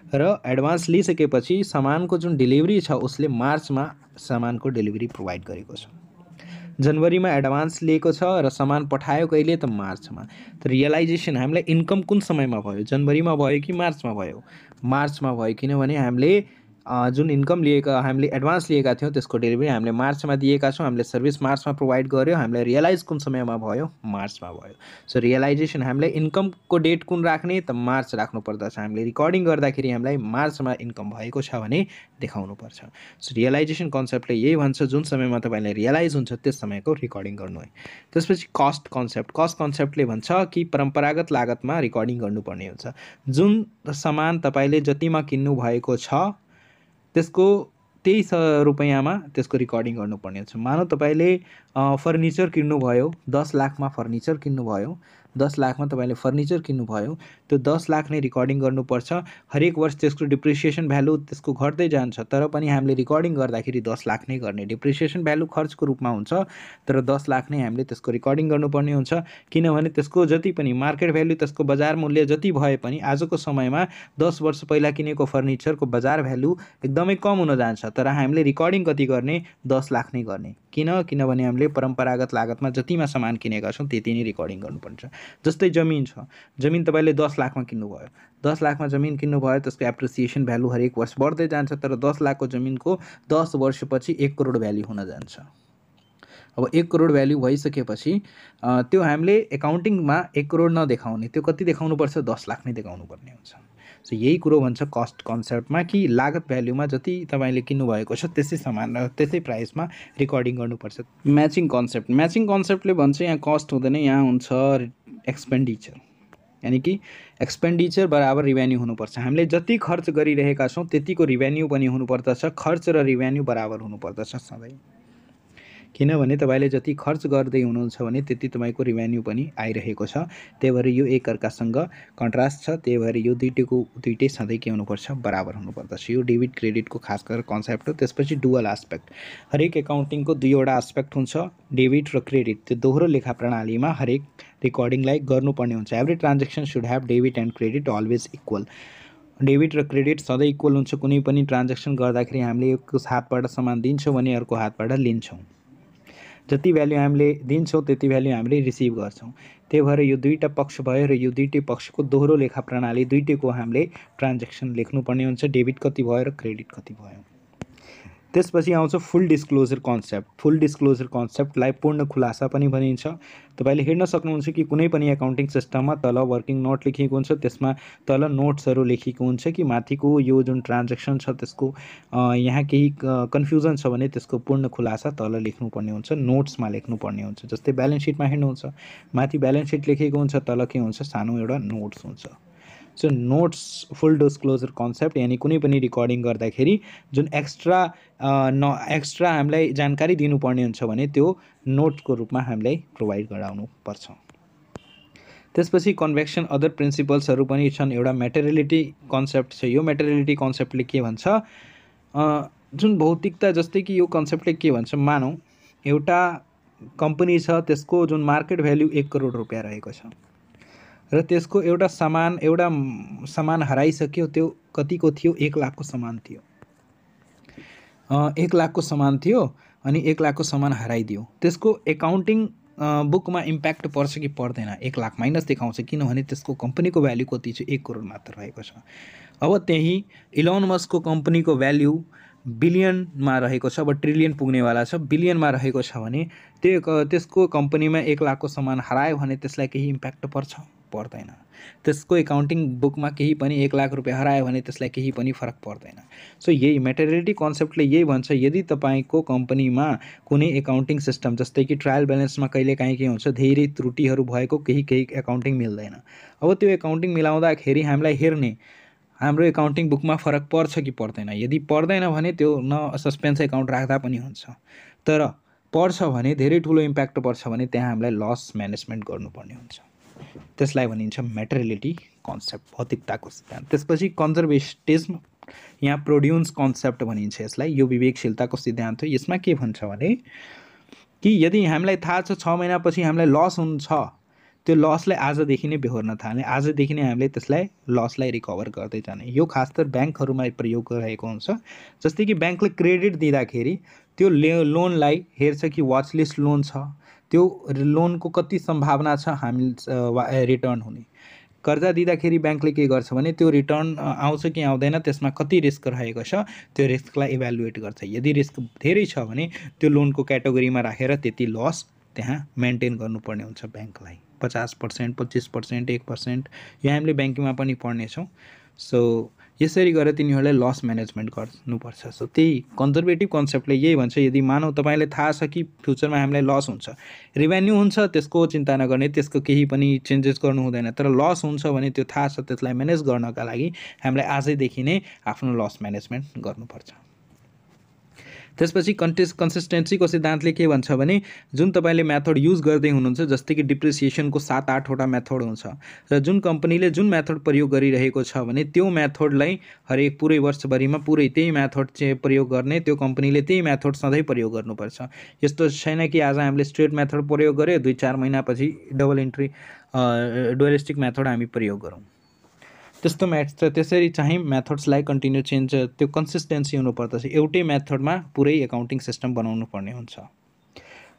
र एडभान्स लिइसकेपछि सामानको जुन डेलिभरी छ उसले मार्चमा सामानको डेलिभरी प्रोभाइड गरेको छ। जनवरीमा एडभान्स लिएको छ र सामान पठायो कहिले त मार्चमा। त रियलाइजेसन हामीलाई इन्कम कुन समयमा भयो, जनवरीमा भयो कि मार्चमा भयो? मार्चमा भयो, किनभने हामीले जुन इन्कम लिएका हामीले एडभान्स लिएका थियौँ त्यसको डेलिभरी हामीले मार्चमा दिएका छौँ। हामीले सर्भिस मार्चमा प्रोभाइड गर्यो, हामीलाई रियलाइज कुन समयमा भयो? मार्चमा भयो। सो रियलाइजेसन हामीलाई इन्कमको डेट कुन राख्ने त मार्च राख्नु पर्दछ। हामीले रिकर्डिङ गर्दाखेरि हामीलाई मार्चमा इन्कम भएको छ भने देखाउनु पर्छ। सो रियलाइजेसन कन्सेप्टले यही भन्छ जुन समयमा तपाईँलाई रियलाइज हुन्छ त्यस समयको रिकर्डिङ गर्नु है। त्यसपछि कस्ट कन्सेप्ट। कस्ट कन्सेप्टले भन्छ कि परम्परागत लागतमा रिकर्डिङ गर्नुपर्ने हुन्छ। जुन सामान तपाईँले जतिमा किन्नु भएको छ त्यसको त्यही रुपैयाँमा त्यसको रिकर्डिङ गर्नुपर्ने हुन्छ। मानौ तपाईँले फर्निचर किन्नुभयो, 10 लाखमा फर्निचर किन्नुभयो, 10 लाखमा तपाईँले फर्निचर किन्नुभयो, त्यो 10 लाख नै रिकर्डिङ गर्नुपर्छ। हरेक वर्ष त्यसको डिप्रिसिएसन भ्यालु त्यसको घट्दै जान्छ, तर पनि हामीले रिकर्डिङ गर्दाखेरि 10 लाख नै गर्ने। डिप्रिसिएसन भ्यालु खर्चको रूपमा हुन्छ, तर 10 लाख नै हामीले त्यसको रिकर्डिङ गर्नुपर्ने हुन्छ। किनभने त्यसको जति पनि मार्केट भ्यालु, त्यसको बजार मूल्य जति भए पनि आजको समयमा 10 वर्ष पहिला किनेको फर्निचरको बजार भ्यालु एकदमै कम हुन जान्छ, तर हामीले रिकर्डिङ कति गर्ने? 10 लाख नै गर्ने। किनभने हामीले परम्परागत लागतमा जतिमा सामान किनेका छौँ त्यति नै रिकर्डिङ गर्नुपर्छ। जस्तै जमिन छ, जमिन तपाईँले 10 लाखमा किन्नुभयो, 10 लाखमा जमिन किन्नुभयो, त्यसको एप्रिसिएसन भ्यालु हरेक वर्ष बढ्दै जान्छ, तर 10 लाखको जमिनको 10 वर्षपछि 1 करोड भ्यालु हुन जान्छ। अब 1 करोड भ्यालु भइसकेपछि त्यो हामीले एकाउन्टिङमा 1 करोड नदेखाउने, त्यो कति देखाउनुपर्छ? 10 लाख नै देखाउनु पर्ने हुन्छ। सो यही कुरो भन्छ कस्ट कन्सेप्टमा कि लागत भ्यालुमा जति तपाईँले किन्नुभएको छ त्यसै सामान र त्यसै प्राइसमा रिकर्डिङ गर्नुपर्छ। Matching concept. म्याचिङ कन्सेप्टले भन्छ यहाँ कस्ट हुँदैन, यहाँ हुन्छ एक्सपेन्डिचर, यानि कि एक्सपेन्डिचर बराबर रिभेन्यू हुनुपर्छ। हामीले जति खर्च गरिरहेका छौँ त्यतिको रिभेन्यू पनि हुनुपर्दछ। खर्च र रिभेन्यू बराबर हुनुपर्दछ सधैँ, किनभने तपाईँले जति खर्च गर्दै हुनुहुन्छ भने त्यति तपाईँको रिभेन्यू पनि आइरहेको छ। त्यही भएर यो एकअर्कासँग कन्ट्रास्ट छ। त्यही भएर यो दुइटै सधैँ के हुनुपर्छ? बराबर हुनुपर्दछ। यो डेबिट क्रेडिटको खास गरेर कन्सेप्ट हो। त्यसपछि डुअल एस्पेक्ट। हरेक एकाउन्टिङको दुईवटा एस्पेक्ट हुन्छ, डेबिट र क्रेडिट। त्यो दोहोरो लेखा प्रणालीमा हरेक रिकर्डिङलाई गर्नुपर्ने हुन्छ। Every transaction should have debit and credit always equal. Debit र क्रेडिट सधैँ इक्वल हुन्छ। कुनै पनि ट्रान्जेक्सन गर्दाखेरि हामीले एक हातबाट सामान दिन्छौँ भने अर्को हातबाट लिन्छौँ। जति भ्यालु हामीले दिन्छौँ त्यति भ्यालु हामीले रिसिभ गर्छौँ। त्यही भएर यो दुईटा पक्ष भयो र यो दुईटै पक्षको दोहोरो लेखा प्रणाली दुईटैको हामीले ट्रान्जेक्सन लेख्नुपर्ने हुन्छ, डेबिट कति भयो र क्रेडिट कति भयो। त्यसपछि आउँछ फुल डिस्क्लोजर कन्सेप्ट। फुल डिस्क्लोजर कन्सेप्टलाई पूर्ण खुलासा पनि भनिन्छ। तपाईँले हेर्न सक्नुहुन्छ कि कुनै पनि एकाउन्टिङ सिस्टममा तल वर्किङ नोट लेखिएको हुन्छ, त्यसमा तल नोट्सहरू लेखिएको हुन्छ कि माथिको यो जुन ट्रान्जेक्सन छ त्यसको यहाँ केही कन्फ्युजन छ भने त्यसको पूर्ण खुलासा तल लेख्नुपर्ने हुन्छ, नोट्समा लेख्नुपर्ने हुन्छ। जस्तै ब्यालेन्स सिटमा हेर्नुहुन्छ, माथि ब्यालेन्स सिट लेखेको हुन्छ, तल के हुन्छ? सानो एउटा नोट्स हुन्छ। सो नोट्स फुल डिस्क्लोजर कन्सेप्ट, यानि कुनै पनि रिकर्डिङ गर्दाखेरि जुन एक्स्ट्रा हामीलाई जानकारी दिनुपर्ने हुन्छ भने त्यो नोटको रूपमा हामीलाई प्रोभाइड गराउनु पर्छ। त्यसपछि कन्भेक्सन अदर प्रिन्सिपल्सहरू पनि छन्। एउटा मेटेरियलिटी कन्सेप्ट छ। यो मेटेरियलिटी कन्सेप्टले के भन्छ? जुन भौतिकता, जस्तै कि यो कन्सेप्टले के भन्छ? मानौ एउटा कम्पनी छ, त्यसको जुन मार्केट भ्यालु 1 करोड रुपियाँ रहेको छ र त्यसको एउटा सामान हराइसक्यो। त्यो कतिको थियो? 1 लाखको सामान थियो। 1 लाखको सामान थियो अनि 1 लाखको सामान हराइदियो। त्यसको एकाउन्टिङ बुकमा इम्प्याक्ट पर्छ कि पर्दैन? 1 लाख माइनस देखाउँछ, किनभने त्यसको कम्पनीको भ्यालु कति छ? 1 करोड मात्र रहेको छ। अब त्यही इलोन मस्कको कम्पनीको भ्यालु बिलियनमा रहेको छ, अब ट्रिलियन पुग्नेवाला छ, बिलियनमा रहेको छ भने त्यसको कम्पनीमा 1 लाखको सामान हरायो भने त्यसलाई केही इम्प्याक्ट पर्छ? पर्दैन। त्यसको एकाउन्टिङ बुकमा केही पनि 1 लाख रुपियाँ हरायो भने त्यसलाई केही पनि फरक पर्दैन। सो यही मेटेरियलिटी कन्सेप्टले यही भन्छ, यदि तपाईँको कम्पनीमा कुनै एकाउन्टिङ सिस्टम, जस्तै कि ट्रायल ब्यालेन्समा कहिलेकाहीँ के हुन्छ? धेरै त्रुटिहरू भएको, केही एकाउन्टिङ मिल्दैन। अब त्यो एकाउन्टिङ मिलाउँदाखेरि हामीलाई हेर्ने हाम्रो एकाउन्टिङ बुकमा फरक पर्छ कि पर्दैन। यदि पर्दैन भने त्यो न सस्पेन्स एकाउन्ट राख्दा पनि हुन्छ, तर पर्छ भने धेरै ठुलो इम्प्याक्ट पर्छ भने त्यहाँ हामीलाई लस म्यानेजमेन्ट गर्नुपर्ने हुन्छ। त्यसलाई भनिन्छ मेटेरियलिटी कन्सेप्ट, भौतिकताको सिद्धान्त। त्यसपछि कन्जर्भेटिज्म यहाँ प्रोड्युस कन्सेप्ट भनिन्छ यसलाई, यो विवेकशीलताको सिद्धान्त हो। यसमा के भन्छ भने कि यदि हामीलाई थाहा छ 6 महिनापछि हामीलाई लस हुन्छ, त्यो लसलाई आजदेखि नै बेहोर्न थाल्ने, आजदेखि नै हामीले त्यसलाई लसलाई रिकभर गर्दै जाने। यो खास त ब्याङ्कहरूमा प्रयोग गरिरहेको हुन्छ। जस्तै कि ब्याङ्कले क्रेडिट दिँदाखेरि त्यो लोनलाई हेर्छ कि वाच लिस्ट लोन छ, त्यो लोनको कति सम्भावना छ हामी रिटर्न हुने। कर्जा दिँदाखेरि ब्याङ्कले के गर्छ भने त्यो रिटर्न आउँछ कि आउँदैन, त्यसमा कति रिस्क रहेको छ त्यो रिस्कलाई इभ्यालुएट गर्छ। यदि रिस्क धेरै छ भने त्यो लोनको क्याटेगोरीमा राखेर त्यति लस त्यहाँ मेन्टेन गर्नुपर्ने हुन्छ ब्याङ्कलाई। 50%, 25%, 1%, यो हामीले ब्याङ्किङमा पनि पढ्नेछौँ। सो यसरी गरेर तिनीहरूले लस म्यानेजमेन्ट गर्नुपर्छ। सो त्यही कन्जर्भेटिभ कन्सेप्टले यही भन्छ, यदि मानौ तपाईँलाई थाहा छ कि फ्युचरमा हामीलाई लस हुन्छ, रेभेन्यू हुन्छ त्यसको चिन्ता नगर्ने, त्यसको केही पनि चेन्जेस गर्नु हुँदैन, तर लस हुन्छ भने त्यो थाहा छ, त्यसलाई म्यानेज गर्नका लागि हामीलाई आजैदेखि नै आफ्नो लस म्यानेजमेन्ट गर्नुपर्छ। त्यसपछि कन्सिस्टेन्सीको सिद्धान्तले के भन्छ भने जुन तपाईँले मेथड युज गर्दै हुनुहुन्छ, जस्तै कि डिप्रिसिएसनको 7-8 वटा मेथड हुन्छ र जुन कम्पनीले जुन मेथड प्रयोग गरिरहेको छ भने त्यो मेथडलाई हरेक पुरै वर्षभरिमा पुरै त्यही मेथड चाहिँ प्रयोग गर्ने, त्यो कम्पनीले त्यही मेथड सधैँ प्रयोग गर्नुपर्छ। यस्तो छैन कि आज हामीले स्ट्रेट मेथड प्रयोग गऱ्यो, 2-4 महिनापछि डबल एन्ट्री डुअलिस्टिक मेथड हामी प्रयोग गरौँ, त्यस्तो त्यसरी चाहिँ मेथड्सलाई कन्टिन्यू चेन्ज, त्यो कन्सिस्टेन्सी हुनुपर्दछ। एउटै मेथडमा पुरै एकाउन्टिङ सिस्टम बनाउनु पर्ने हुन्छ।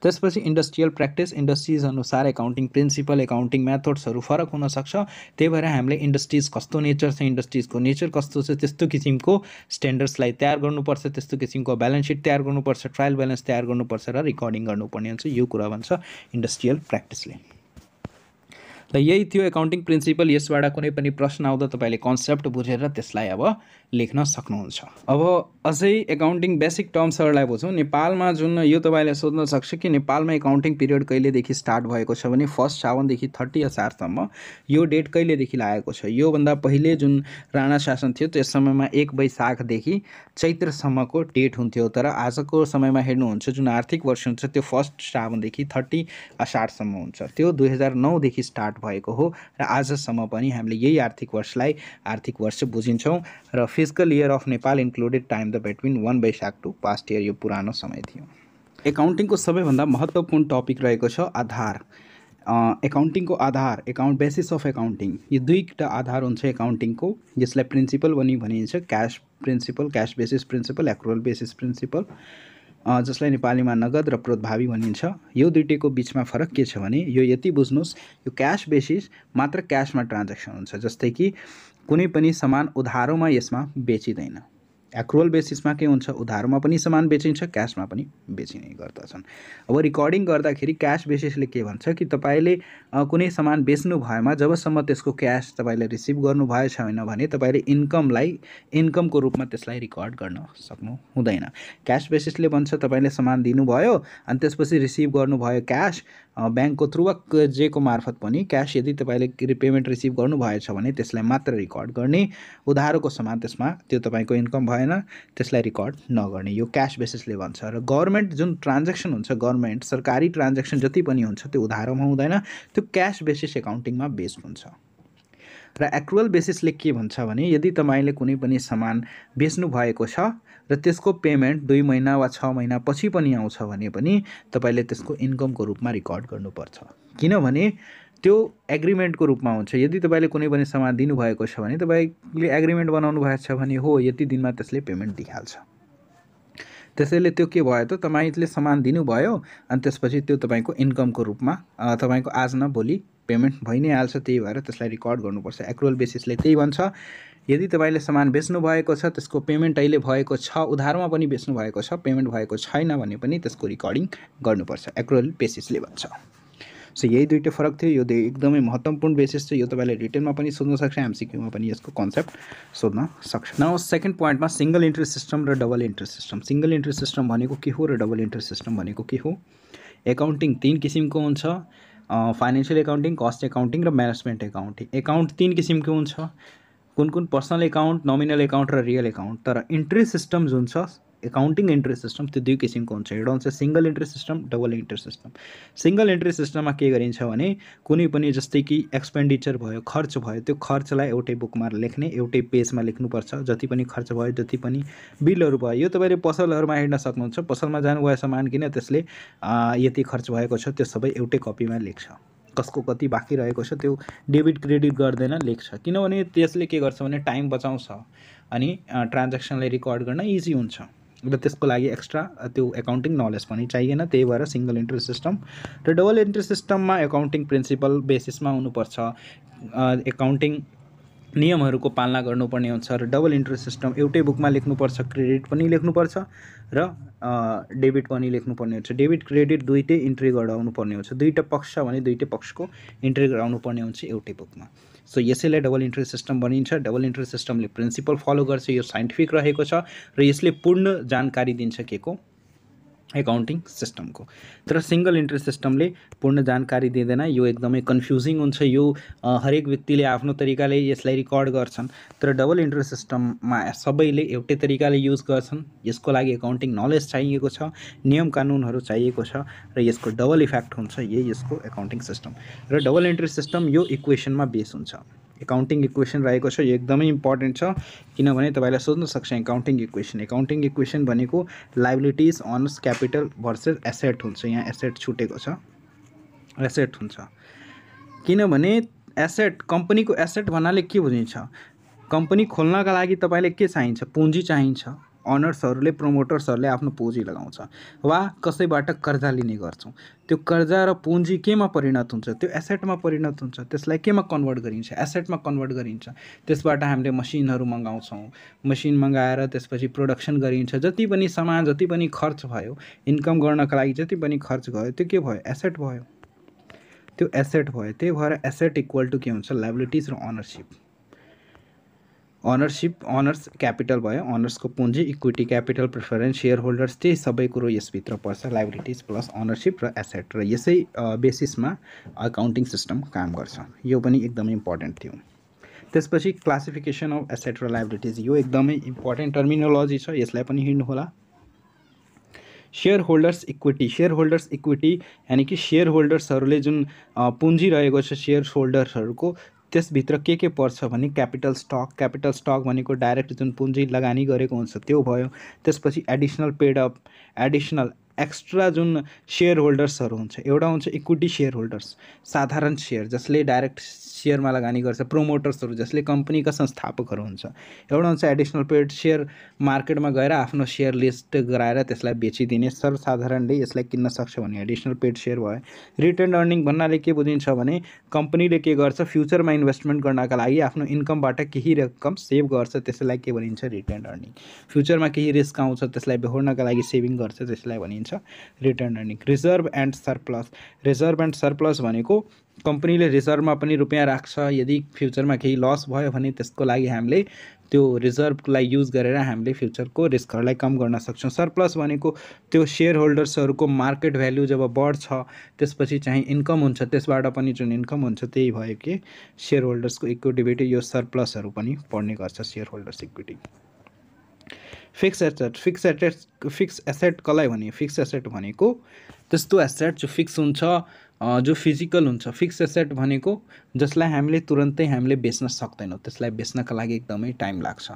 त्यसपछि इन्डस्ट्रियल प्र्याक्टिस, इन्डस्ट्रिज अनुसार एकाउन्टिङ प्रिन्सिपल, एकाउन्टिङ मेथड्सहरू फरक हुनसक्छ। त्यही भएर हामीले इन्डस्ट्रिज कस्तो नेचर छ, इन्डस्ट्रिजको नेचर कस्तो छ, त्यस्तो किसिमको स्ट्यान्डर्ड्सलाई तयार गर्नुपर्छ, त्यस्तो किसिमको ब्यालेन्स सिट तयार गर्नुपर्छ, ट्रायल ब्यालेन्स तयार गर्नुपर्छ र रिकर्डिङ गर्नुपर्ने हुन्छ। यो कुरा भन्छ इन्डस्ट्रियल प्र्याक्टिसले। र यही थियो एकाउन्टिङ प्रिन्सिपल। यसबाट कुनै पनि प्रश्न आउँदा तपाईँले कन्सेप्ट बुझेर त्यसलाई अब लेख्न सक्नुहुन्छ। अब अझै एकाउन्टिङ बेसिक टर्म्सहरूलाई बुझौँ। नेपालमा जुन यो तपाईँले सोध्न सक्छ कि नेपालमा एकाउन्टिङ पिरियड कहिलेदेखि स्टार्ट भएको छ भने 1 साउनदेखि 30 असारसम्म यो डेट कहिलेदेखि लागेको छ। योभन्दा पहिले जुन राणा शासन थियो त्यस समयमा 1 वैशाखदेखि चैत्रसम्मको डेट हुन्थ्यो, तर आजको समयमा हेर्नुहुन्छ जुन आर्थिक वर्ष हुन्छ त्यो 1 साउनदेखि 30 असारसम्म हुन्छ। त्यो 2009देखि स्टार्ट भएको हो र आजसम्म पनि हामीले यही आर्थिक वर्षलाई आर्थिक वर्ष बुझिन्छौँ। र physical year of Nepal included time the between 1 Baishakh to past year, यो पुरानो समय थियो। एकाउन्टिङको सबैभन्दा महत्त्वपूर्ण टपिक रहेको छ आधार। एकाउन्टिङको आधार, एकाउन्ट बेसिस अफ एकाउन्टिङ, यो दुईवटा आधार हुन्छ एकाउन्टिङको। यसलाई प्रिन्सिपल पनि भनिन्छ, cash principle, cash basis principle, accrual basis principle, जसलाई नेपालीमा नगद र प्रोद्भावी भनिन्छ। यो दुईटैको बिचमा फरक के छ भने यो यति बुझ्नुहोस्, यो क्यास बेसिस मात्र क्यासमा ट्रान्ज्याक्सन हुन्छ, जस्तै कि कुनै पनि सामान उधारोमा यसमा बेचिँदैन। एक्रुअल बेसिसमा के हुन्छ, उधारोमा पनि सामान बेचिन्छ, क्यासमा पनि बेचिने गर्दछन्। अब रिकर्डिङ गर्दाखेरि क्यास बेसिसले के भन्छ कि तपाईँले कुनै सामान बेच्नु भएमा जबसम्म त्यसको क्यास तपाईँले रिसिभ गर्नु भएछ होइन भने तपाईँले इन्कमको रूपमा त्यसलाई रिकर्ड गर्न सक्नु हुँदैन। क्यास बेसिसले भन्छ तपाईँले सामान दिनुभयो अनि त्यसपछि रिसिभ गर्नुभयो क्यास ब्याङ्कको थ्रु वा जेको मार्फत पनि क्यास, यदि तपाईँले पेमेन्ट रिसिभ गर्नुभएछ भने त्यसलाई मात्र रिकर्ड गर्ने, उधारोको सामान त्यसमा त्यो तपाईँको इन्कम भएन त्यसलाई रिकर्ड नगर्ने, यो क्यास बेसिसले भन्छ। र गभर्मेन्ट जुन ट्रान्ज्याक्सन हुन्छ, गभर्मेन्ट सरकारी ट्रान्ज्याक्सन जति पनि हुन्छ त्यो उधारोमा हुँदैन, त्यो क्यास बेसिस एकाउन्टिङमा बेस्ड हुन्छ। र एक्रुअल बेसिसले के भन्छ भने यदि तपाईँले कुनै पनि सामान बेच्नु भएको छ र त्यसको पेमेन्ट 2 महिना वा 6 महिना पछि पनि आउँछ भने पनि तपाईँले त्यसको इन्कमको रूपमा रिकर्ड गर्नुपर्छ, किनभने त्यो एग्रिमेन्टको रूपमा हुन्छ। यदि तपाईँले कुनै पनि सामान दिनुभएको छ भने तपाईँले एग्रिमेन्ट बनाउनु भएको छ भने हो यति दिनमा त्यसले पेमेन्ट दिइहाल्छ। त्यसैले त्यो के भयो त, तपाईँले सामान दिनुभयो अनि त्यसपछि त्यो तपाईँको इन्कमको रूपमा तपाईँको आज न भोलि पेमेन्ट भइ नै हाल्छ, त्यही भएर त्यसलाई रिकर्ड गर्नुपर्छ। एक्रुअल बेसिसले त्यही भन्छ, यदि तपाईँले सामान बेच्नु भएको छ त्यसको पेमेन्ट अहिले भएको छ, उधारोमा पनि बेच्नु भएको छ, पेमेन्ट भएको छैन भने पनि त्यसको रिकर्डिङ गर्नुपर्छ, एक्रुअल बेसिसले भन्छ। सो यही दुईवटा फरक थियो। यो एकदमै महत्त्वपूर्ण बेसिस छ, यो तपाईँले रिटेनमा पनि सोध्न सक्छ, एमसीक्यूमा पनि यसको कन्सेप्ट सोध्न सक्छ। नाउ सेकेन्ड पोइन्टमा सिंगल इन्ट्री सिस्टम र double entry system. Single entry system भनेको के हो र डबल इन्ट्री सिस्टम भनेको के हो। एकाउन्टिङ 3 किसिमको हुन्छ, फाइनेन्शियल एकाउन्टिङ, कस्ट एकाउन्टिङ र म्यानेजमेन्ट एकाउन्टिङ। एकाउन्ट 3 किसिमको हुन्छ, कुन पर्सनल एकाउन्ट, नोमिनल एकाउन्ट र रियल एकाउन्ट। तर इन्ट्री सिस्टम जुन छ एकाउन्टिङ एन्ट्री सिस्टम त्यो दुई किसिमको हुन्छ। एउटा हुन्छ single entry system, double entry system. Single entry सिस्टममा के गरिन्छ भने कुनै पनि जस्तै कि एक्सपेन्डिचर भयो, खर्च भयो, त्यो खर्चलाई एउटै बुकमा लेख्ने, एउटै पेजमा लेख्नुपर्छ। जति पनि खर्च भयो, जति पनि बिलहरू भयो, यो तपाईँले पसलहरूमा हेर्न सक्नुहुन्छ। पसलमा जानुभयो सामान किन, त्यसले यति खर्च भएको छ त्यो सबै एउटै कपीमा लेख्छ। कसको कति बाँकी रहेको छ त्यो डेबिट क्रेडिट गर्दैन, लेख्छ। किनभने त्यसले के गर्छ भने टाइम बचाउँछ अनि ट्रान्ज्याक्सनलाई रिकर्ड गर्न इजी हुन्छ र त्यसको लागि एक्स्ट्रा त्यो एकाउन्टिङ नलेज पनि चाहिएन। त्यही भएर सिंगल एन्ट्री सिस्टम र डबल एन्ट्री सिस्टममा एकाउन्टिङ प्रिन्सिपल बेसिसमा हुनुपर्छ, एकाउन्टिङ नियमहरूको पालना गर्नुपर्ने हुन्छ र डबल एन्ट्री सिस्टम एउटै बुकमा लेख्नुपर्छ, क्रेडिट पनि लेख्नुपर्छ र डेबिट पनि लेख्नुपर्ने हुन्छ। डेबिट क्रेडिट दुईटै इन्ट्री गराउनु पर्ने हुन्छ। दुईटा पक्ष भने दुईटै पक्षको इन्ट्री गराउनु पर्ने हुन्छ एउटै बुकमा। सो यसैलाई डबल एन्ट्री सिस्टम भनिन्छ। डबल एन्ट्री सिस्टमले प्रिन्सिपल फलो गर्छ, यो साइन्टिफिक रहेको छ र यसले पूर्ण जानकारी दिन्छ के को, एकाउन्टिङ सिस्टमको। तर सिंगल एन्ट्री सिस्टमले पूर्ण जानकारी दिँदैन, यो एकदमै कन्फ्युजिङ हुन्छ। यो हरेक व्यक्तिले आफ्नो तरिकाले यसलाई रिकर्ड गर्छन्, तर डबल एन्ट्री सिस्टममा सबैले एउटै तरिकाले युज गर्छन्। यसको लागि एकाउन्टिङ नलेज चाहिएको छ, नियम कानुनहरू चाहिएको छ र यसको डबल इफेक्ट हुन्छ, यही यसको एकाउन्टिङ सिस्टम। र डबल एन्ट्री सिस्टम यो इक्वेसनमा बेस हुन्छ। एकाउन्टिङ इक्वेसन रहेको छ, यो एकदमै इम्पोर्टेन्ट छ। किनभने तपाईँलाई सोध्न सक्छ एकाउन्टिङ इक्वेसन। एकाउन्टिङ इक्वेसन भनेको liabilities, honours, capital versus asset हुन्छ। यहाँ एसेट छुटेको छ, एसेट हुन्छ। किनभने एसेट, कम्पनीको एसेट भन्नाले के बुझिन्छ, कम्पनी खोल्नका लागि तपाईँले के चाहिन्छ, पुँजी चाहिन्छ। अनर्सहरूले, प्रमोटर्सहरूले आफ्नो पुँजी लगाउँछ वा कसैबाट कर्जा लिने गर्छौँ। त्यो कर्जा र पुँजी केमा परिणत हुन्छ, त्यो एसेटमा परिणत हुन्छ। त्यसलाई केमा कन्भर्ट गरिन्छ, एसेटमा कन्भर्ट गरिन्छ। त्यसबाट हामीले मसिनहरू मगाउँछौँ, मसिन मगाएर त्यसपछि प्रोडक्सन गरिन्छ। जति पनि सामान, जति पनि खर्च भयो, इन्कम गर्नका लागि जति पनि खर्च गयो, त्यो के भयो, एसेट भयो, त्यो एसेट भयो। त्यही भएर एसेट इक्वल टु के हुन्छ, लाइबिलिटिज र अनरसिप। अनरसिप, अनर्स क्यापिटल भयो, अनर्सको पुँजी, equity, capital, preference, share holders, त्यही सबै कुरो यसभित्र पर्छ, लाइबिलिटिज प्लस अनरसिप र एसेट। र यसै बेसिसमा अकाउन्टिङ सिस्टम काम गर्छ। यो पनि एकदमै इम्पोर्टेन्ट थियो। त्यसपछि क्लासिफिकेसन अफ एसेट र लाइबिलिटिज, यो एकदमै इम्पोर्टेन्ट टर्मिनोलोजी छ, यसलाई पनि हिँड्नु होला। Share holders equity, share holders equity यानि कि सेयर होल्डर्सहरूले जुन पुँजी रहेको छ सेयर होल्डर्सहरूको, त्यसभित्र के पर्छ भने क्यापिटल स्टक। क्यापिटल स्टक भनेको डाइरेक्ट जुन पुँजी लगानी गरेको हुन्छ त्यो भयो। त्यसपछि additional paid up, additional extra जुन सेयर होल्डर्सहरू हुन्छ, एउटा हुन्छ इक्विटी सेयर होल्डर्स, साधारण सेयर जसले डाइरेक्ट सेयरमा लगानी गर्छ, प्रोमोटर्सहरू जसले कम्पनीका संस्थापकहरू हुन्छ। एउटा हुन्छ एडिसनल पेड सेयर, मार्केटमा गएर आफ्नो सेयर लिस्ट गराएर त्यसलाई बेचिदिने, सर्वसाधारणले यसलाई किन्न सक्छ भने एडिसनल पेड सेयर भयो। रिटेन अर्निङ भन्नाले के बुझिन्छ भने कम्पनीले के गर्छ, फ्युचरमा इन्भेस्टमेन्ट गर्नका लागि आफ्नो इन्कमबाट केही रकम सेभ गर्छ, त्यसलाई के भनिन्छ, रिटेन अर्निङ। फ्युचरमा केही रिस्क आउँछ त्यसलाई बेहोर्नका लागि सेभिङ गर्छ, त्यसलाई भनिन्छ retain earning. Reserve and surplus, reserve and surplus भनेको कम्पनीले रिजर्भमा पनि रुपियाँ राख्छ, यदि फ्युचरमा केही लस भयो भने त्यसको लागि हामीले त्यो रिजर्भलाई युज गरेर हामीले फ्युचरको रिस्कहरूलाई कम गर्न सक्छौँ। सरप्लस भनेको त्यो सेयर होल्डर्सहरूको मार्केट भ्याल्यु जब बढ्छ त्यसपछि चाहिँ इन्कम हुन्छ, त्यसबाट पनि जुन इन्कम हुन्छ त्यही भयो कि सेयर होल्डर्सको इक्विटी, यो सरप्लसहरू पनि पढ्ने गर्छ share holders equity. Fix asset, fix asset कसलाई भने, फिक्स एसेट भनेको त्यस्तो एसेट जो फिक्स हुन्छ, जो फिजिकल हुन्छ। फिक्स एसेट भनेको जसलाई हामीले तुरन्तै हामीले बेच्न सक्दैनौँ, त्यसलाई बेच्नका लागि एकदमै टाइम लाग्छ।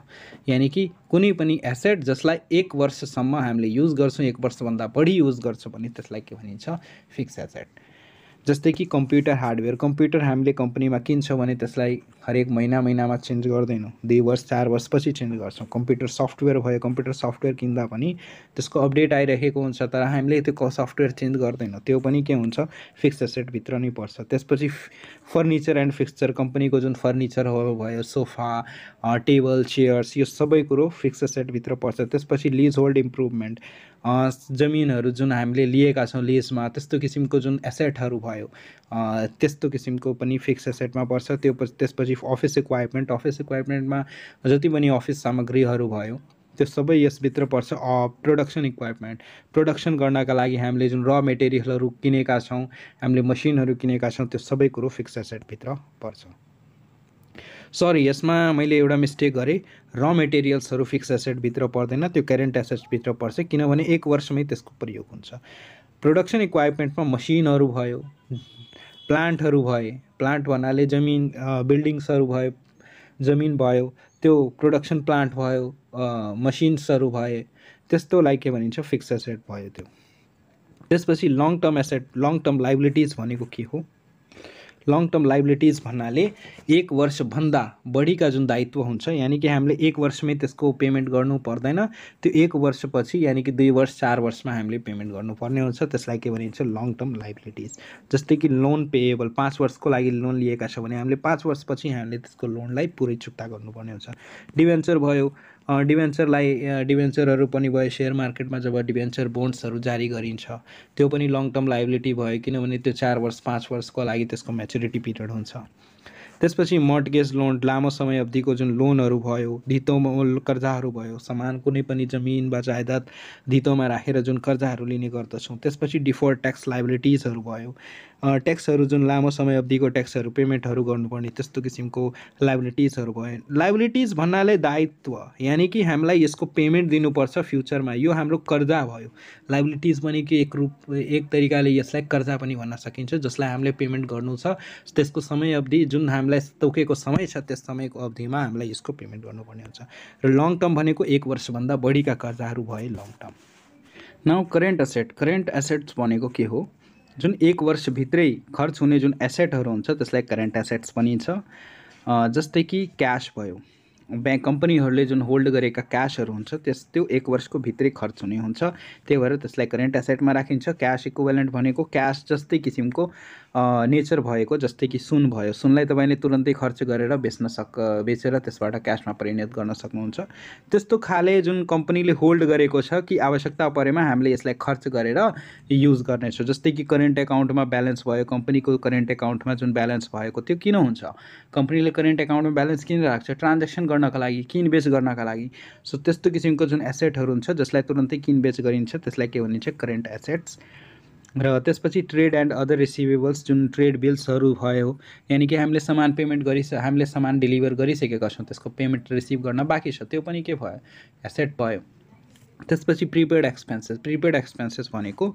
यानि कि कुनै पनि एसेट जसलाई 1 वर्षसम्म हामीले युज गर्छौँ, 1 वर्षभन्दा बढी युज गर्छौँ भने त्यसलाई के भनिन्छ, फिक्स एसेट। जस्तै कि कम्प्युटर हार्डवेयर, कम्प्युटर हामीले कम्पनीमा किन्छौँ भने त्यसलाई हरेक महिनामा चेन्ज गर्दैनौँ, 2 वर्ष 4 वर्षपछि चेन्ज गर्छौँ। कम्प्युटर सफ्टवेयर भयो, कम्प्युटर सफ्टवेयर किन्दा पनि त्यसको अपडेट आइरहेको हुन्छ तर हामीले त्यो सफ्टवेयर चेन्ज गर्दैनौँ, त्यो पनि के हुन्छ, फिक्स एसेटभित्र नै पर्छ। त्यसपछि फर्निचर एन्ड फिक्सचर, कम्पनीको जुन फर्निचर भयो, सोफा, टेबल, चेयर्स, यो सबै कुरो फिक्स एसेटभित्र पर्छ। त्यसपछि लिज होल्ड इम्प्रुभमेन्ट, जमिनहरू जुन हामीले लिएका छौँ लिजमा, त्यस्तो किसिमको जुन एसेटहरू भयो त्यस्तो किसिमको पनि फिक्स एसेटमा पर्छ। त्यसपछि अफिस इक्वाइपमेन्ट, अफिस इक्वाइपमेन्टमा जति पनि अफिस सामग्रीहरू भयो त्यो सबै यसभित्र पर्छ। प्रोडक्सन इक्वाइपमेन्ट, प्रोडक्सन गर्नका लागि हामीले जुन र मेटेरियलहरू किनेका छौँ, हामीले मसिनहरू किनेका छौँ, त्यो सबै कुरो फिक्स एसेटभित्र पर्छ। सरी, यसमा मैले एउटा मिस्टेक गरेँ। र मेटेरियल्सहरू फिक्स एसेटभित्र पर्दैन, त्यो करेन्ट एसेट्सभित्र पर्छ, किनभने 1 वर्षमै त्यसको प्रयोग हुन्छ। प्रोडक्सन इक्विपमेन्टमा मसिनहरू भयो, प्लान्टहरू भए, प्लान्ट भन्नाले जमिन बिल्डिङ्सहरू भयो, जमिन भयो, त्यो प्रोडक्सन प्लान्ट भयो, मसिन्सहरू भए, त्यस्तोलाई के भनिन्छ फिक्स एसेट भयो त्यो। त्यसपछि long term asset, long term liabilities भनेको के हो? लङ टर्म लाइबिलिटिज भन्नाले 1 वर्षभन्दा बढीका जुन दायित्व हुन्छ, यानि कि हामीले 1 वर्षमै त्यसको पेमेन्ट गर्नु पर्दैन, त्यो 1 वर्षपछि यानि कि 2 वर्ष 4 वर्षमा हामीले पेमेन्ट गर्नुपर्ने हुन्छ, त्यसलाई के भनिन्छ लङ टर्म लाइबिलिटिज। जस्तै कि लोन पेएबल, 5 वर्षको लागि लोन लिएका छ भने हामीले 5 वर्षपछि हामीले त्यसको लोनलाई पुरै चुक्ता गर्नुपर्ने हुन्छ। डिभेन्चर भयो, डिभेन्चरहरू पनि भयो, सेयर मार्केटमा जब डिभेन्चर बोन्ड्सहरू जारी गरिन्छ त्यो पनि लङ टर्म लाइबिलिटी भयो, किनभने त्यो 4 वर्ष 5 वर्षको लागि त्यसको म्याच्युरिटी पिरियड हुन्छ। त्यसपछि मर्टगेज लोन, लामो समय अवधिको जुन लोनहरू भयो, धितोमा कर्जाहरू भयो, सामान कुनै पनि जमिन वा जायदाद धितोमा राखेर जुन कर्जाहरू लिने गर्दछौँ। त्यसपछि डिफर्ड ट्याक्स लाइबिलिटिजहरू भयो, ट्याक्सहरू जुन लामो समय अवधिको ट्याक्सहरू पेमेन्टहरू गर्नुपर्ने त्यस्तो किसिमको लाइबिलिटिजहरू भयो। लाइबिलिटिज भन्नाले दायित्व, यानि कि हामीलाई यसको पेमेन्ट दिनुपर्छ फ्युचरमा, यो हाम्रो कर्जा भयो। लाइबिलिटिज पनि कि एक तरिकाले यसलाई कर्जा पनि भन्न सकिन्छ, जसलाई हामीले पेमेन्ट गर्नु छ, त्यसको समय अवधि जुन हामीलाई तोकेको समय छ त्यस समयको अवधिमा हामीलाई यसको पेमेन्ट गर्नुपर्ने हुन्छ। र लङ टर्म भनेको 1 वर्षभन्दा बढीका कर्जाहरू भए long term. Now current asset, current assets भनेको के हो? जुन 1 वर्षभित्रै खर्च हुने जुन एसेटहरू हुन्छ त्यसलाई करेन्ट एसेट्स भनिन्छ। जस्तै कि क्यास भयो, ब्याङ्क कम्पनीहरूले जुन होल्ड गरेका क्यासहरू हुन्छ त्यो 1 वर्षको भित्रै खर्च हुने हुन्छ, त्यही भएर त्यसलाई करेन्ट एसेटमा राखिन्छ। क्यास इक्विभ्यालेन्ट भनेको क्यास जस्तै किसिमको नेचर भएको, जस्तै कि सुन भयो, सुनलाई तपाईँले तुरन्तै खर्च गरेर बेचेर त्यसबाट क्यासमा परिणत गर्न सक्नुहुन्छ। त्यस्तो खाले जुन कम्पनीले होल्ड गरेको छ कि आवश्यकता परेमा हामीले यसलाई खर्च गरेर युज गर्नेछौँ। जस्तै कि करेन्ट एकाउन्टमा ब्यालेन्स भयो, कम्पनीको करेन्ट एकाउन्टमा जुन ब्यालेन्स भएको त्यो किन हुन्छ? कम्पनीले करेन्ट एकाउन्टमा ब्यालेन्स किन राख्छ? ट्रान्ज्याक्सन गर्नका लागि, किनबेच गर्नका लागि। सो त्यस्तो किसिमको जुन एसेटहरू हुन्छ जसलाई तुरन्तै किनबेच गरिन्छ त्यसलाई के भनिन्छ? Current assets. र त्यसपछि ट्रेड एन्ड अदर रिसिभेबल्स, जुन ट्रेड बिल्सहरू भयो, यानि कि हामीले सामान पेमेन्ट हामीले सामान डेलिभर गरिसकेका छौँ, त्यसको पेमेन्ट रिसिभ गर्न बाँकी छ, त्यो पनि के भयो? एसेट भयो। त्यसपछि प्रिपेड एक्सपेन्सेस, प्रिपेड एक्सपेन्सेस भनेको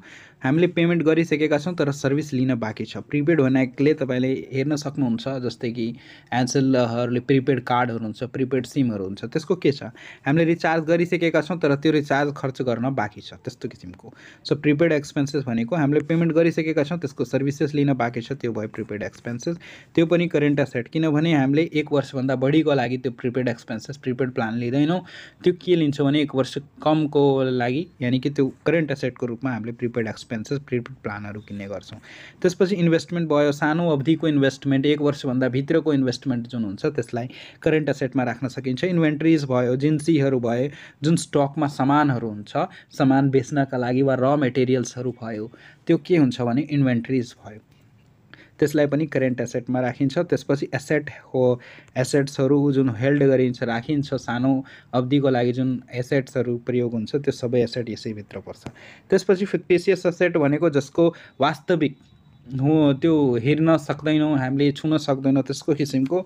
हामीले पेमेन्ट गरिसकेका छौँ तर सर्भिस लिन बाँकी छ। प्रिपेड भनेकोले तपाईँले हेर्न सक्नुहुन्छ, जस्तै कि एन्सेलहरूले प्रिपेड कार्डहरू हुन्छ, प्रिपेड सिमहरू हुन्छ, त्यसको के छ? हामीले रिचार्ज गरिसकेका छौँ तर त्यो रिचार्ज खर्च गर्न बाँकी छ, त्यस्तो किसिमको। सो प्रिपेड एक्सपेन्सेस भनेको हामीले पेमेन्ट गरिसकेका छौँ, त्यसको सर्भिसेस लिन बाँकी छ, त्यो भयो प्रिपेड एक्सपेन्सेस। त्यो पनि करेन्ट एसेट, किनभने हामीले 1 वर्षभन्दा बढीको लागि त्यो प्रिपेड एक्सपेन्सेस, प्रिपेड प्लान लिँदैनौँ, त्यो के लिन्छौँ भने 1 वर्ष कमको लागि, यानि कि त्यो करेन्ट एसेटको रूपमा हामीले प्रिपेड एक्सपेन्सेस, प्रिपेड प्लानहरू किन्ने गर्छौँ। त्यसपछि इन्भेस्टमेन्ट भयो, सानो अवधिको इन्भेस्टमेन्ट, 1 वर्षभन्दा भित्रको इन्भेस्टमेन्ट जुन हुन्छ त्यसलाई करेन्ट एसेटमा राख्न सकिन्छ। इन्भेन्ट्रिज भयो, जिन्सीहरू भए, जुन स्टकमा सामानहरू हुन्छ, सामान बेच्नका लागि वा र मेटेरियल्सहरू भयो, त्यो के हुन्छ भने इन्भेन्ट्रिज भयो, त्यसलाई पनि करेन्ट एसेटमा राखिन्छ। त्यसपछि एसेट हो, एसेट्सहरू जुन हेल्ड गरिन्छ, राखिन्छ, सानो अवधिको लागि जुन एसेट्सहरू प्रयोग हुन्छ त्यो सबै एसेट यसैभित्र पर्छ। त्यसपछि फिक्टिसियस एसेट भनेको जसको वास्तविक हो त्यो हेर्न सक्दैनौँ, हामीले छुन सक्दैनौँ, त्यसको किसिमको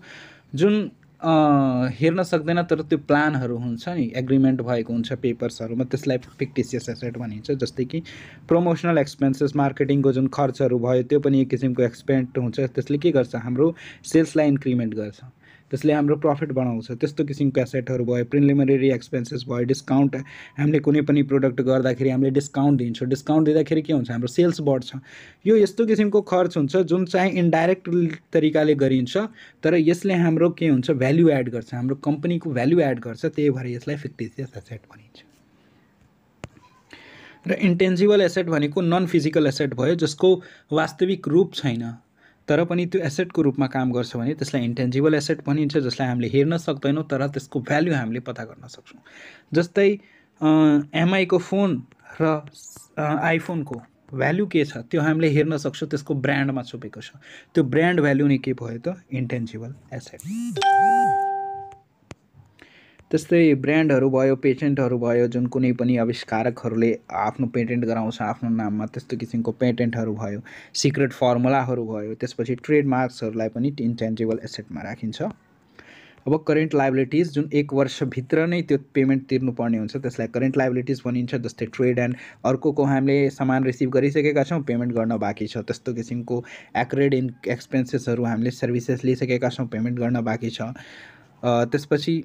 जुन हेर्न सक्दैन तर त्यो प्लानहरू हुन्छ नि, एग्रिमेन्ट भएको हुन्छ पेपर्सहरूमा, त्यसलाई फिक्टिसियस एसेट भनिन्छ। जस्तै कि प्रमोसनल एक्सपेन्सेस, मार्केटिङको जुन खर्चहरू भयो त्यो पनि एक किसिमको एक्सपेन्ट हुन्छ, त्यसले के गर्छ? हाम्रो सेल्सलाई इन्क्रिमेन्ट गर्छ, त्यसले हाम्रो प्रफिट बढाउँछ, त्यस्तो किसिमको एसेटहरू भयो। प्रिलिमिनरी एक्सपेन्सेस भयो, डिस्काउन्ट, हामीले कुनै पनि प्रोडक्ट गर्दाखेरि हामीले डिस्काउन्ट दिन्छौँ, डिस्काउन्ट दिँदाखेरि के हुन्छ? हाम्रो सेल्स बढ्छ। यो यस्तो किसिमको खर्च हुन्छ जुन चाहिँ इन्डाइरेक्ट तरिकाले गरिन्छ तर यसले हाम्रो के हुन्छ? भ्याल्यु एड गर्छ, हाम्रो कम्पनीको भ्याल्यु एड गर्छ, त्यही भएर यसलाई फिक्टिसियस एसेट भनिन्छ। र इन्टेन्जिबल एसेट भनेको नन फिजिकल एसेट भयो, जसको वास्तविक रूप छैन तर पनि त्यो एसेटको रूपमा काम गर्छ भने त्यसलाई इन्टेन्जिबल एसेट भनिन्छ, जसलाई हामीले हेर्न सक्दैनौँ तर त्यसको भ्याल्यु हामीले पत्ता गर्न सक्छौँ। जस्तै एमआईको फोन र आइफोनको भ्याल्यु के छ त्यो हामीले हेर्न सक्छौँ, त्यसको ब्रान्डमा छुपेको छ, त्यो ब्रान्ड भ्याल्यु नै के भयो त? Intangible asset. त्यस्तै ब्रान्डहरू भयो, पेटेन्टहरू भयो, जुन कुनै पनि आविष्कारकहरूले आफ्नो पेटेन्ट गराउँछ आफ्नो नाममा, त्यस्तो किसिमको पेटेन्टहरू भयो, सिक्रेट फर्मुलाहरू भयो। त्यसपछि ट्रेडमार्क्सहरूलाई पनि इन्टेन्जिबल एसेटमा राखिन्छ। अब करेन्ट लायबिलिटिज जुन 1 वर्षभित्र नै त्यो पेमेन्ट तिर्नुपर्ने हुन्छ त्यसलाई करेन्ट लायबिलिटिज भनिन्छ। जस्तै ट्रेड एन्ड अर्कोको हामीले सामान रिसिभ गरिसकेका छौँ, पेमेन्ट गर्न बाँकी छ, त्यस्तो किसिमको एक्रेड एक्सपेन्सेसहरू हामीले सर्भिसेस लिइसकेका छौँ, पेमेन्ट गर्न बाँकी छ। त्यसपछि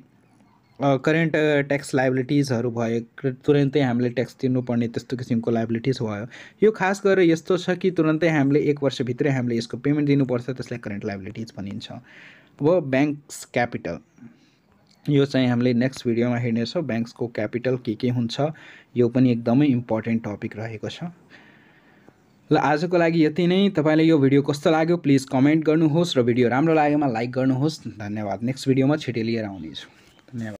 करेन्ट ट्याक्स लायबिलिटिजहरू भयो, तुरन्तै हामीले ट्याक्स तिर्नुपर्ने त्यस्तो किसिमको लायबिलिटिज भयो। यो खास गरेर यस्तो छ कि तुरन्तै हामीले 1 वर्षभित्रै हामीले यसको पेमेन्ट दिनुपर्छ, त्यसलाई करेन्ट लायबिलिटिज भनिन्छ। अब ब्याङ्क्स क्यापिटल, यो चाहिँ हामीले नेक्स्ट भिडियोमा हेर्नेछौँ। ब्याङ्क्सको क्यापिटल के हुन्छ, यो पनि एकदमै इम्पोर्टेन्ट टपिक रहेको छ। ल आजको लागि यति नै। तपाईँलाई यो भिडियो कस्तो लाग्यो प्लिज कमेन्ट गर्नुहोस् र भिडियो राम्रो लागेमा लाइक गर्नुहोस्। धन्यवाद। नेक्स्ट भिडियोमा छिटै लिएर आउनेछु। धन्यवाद।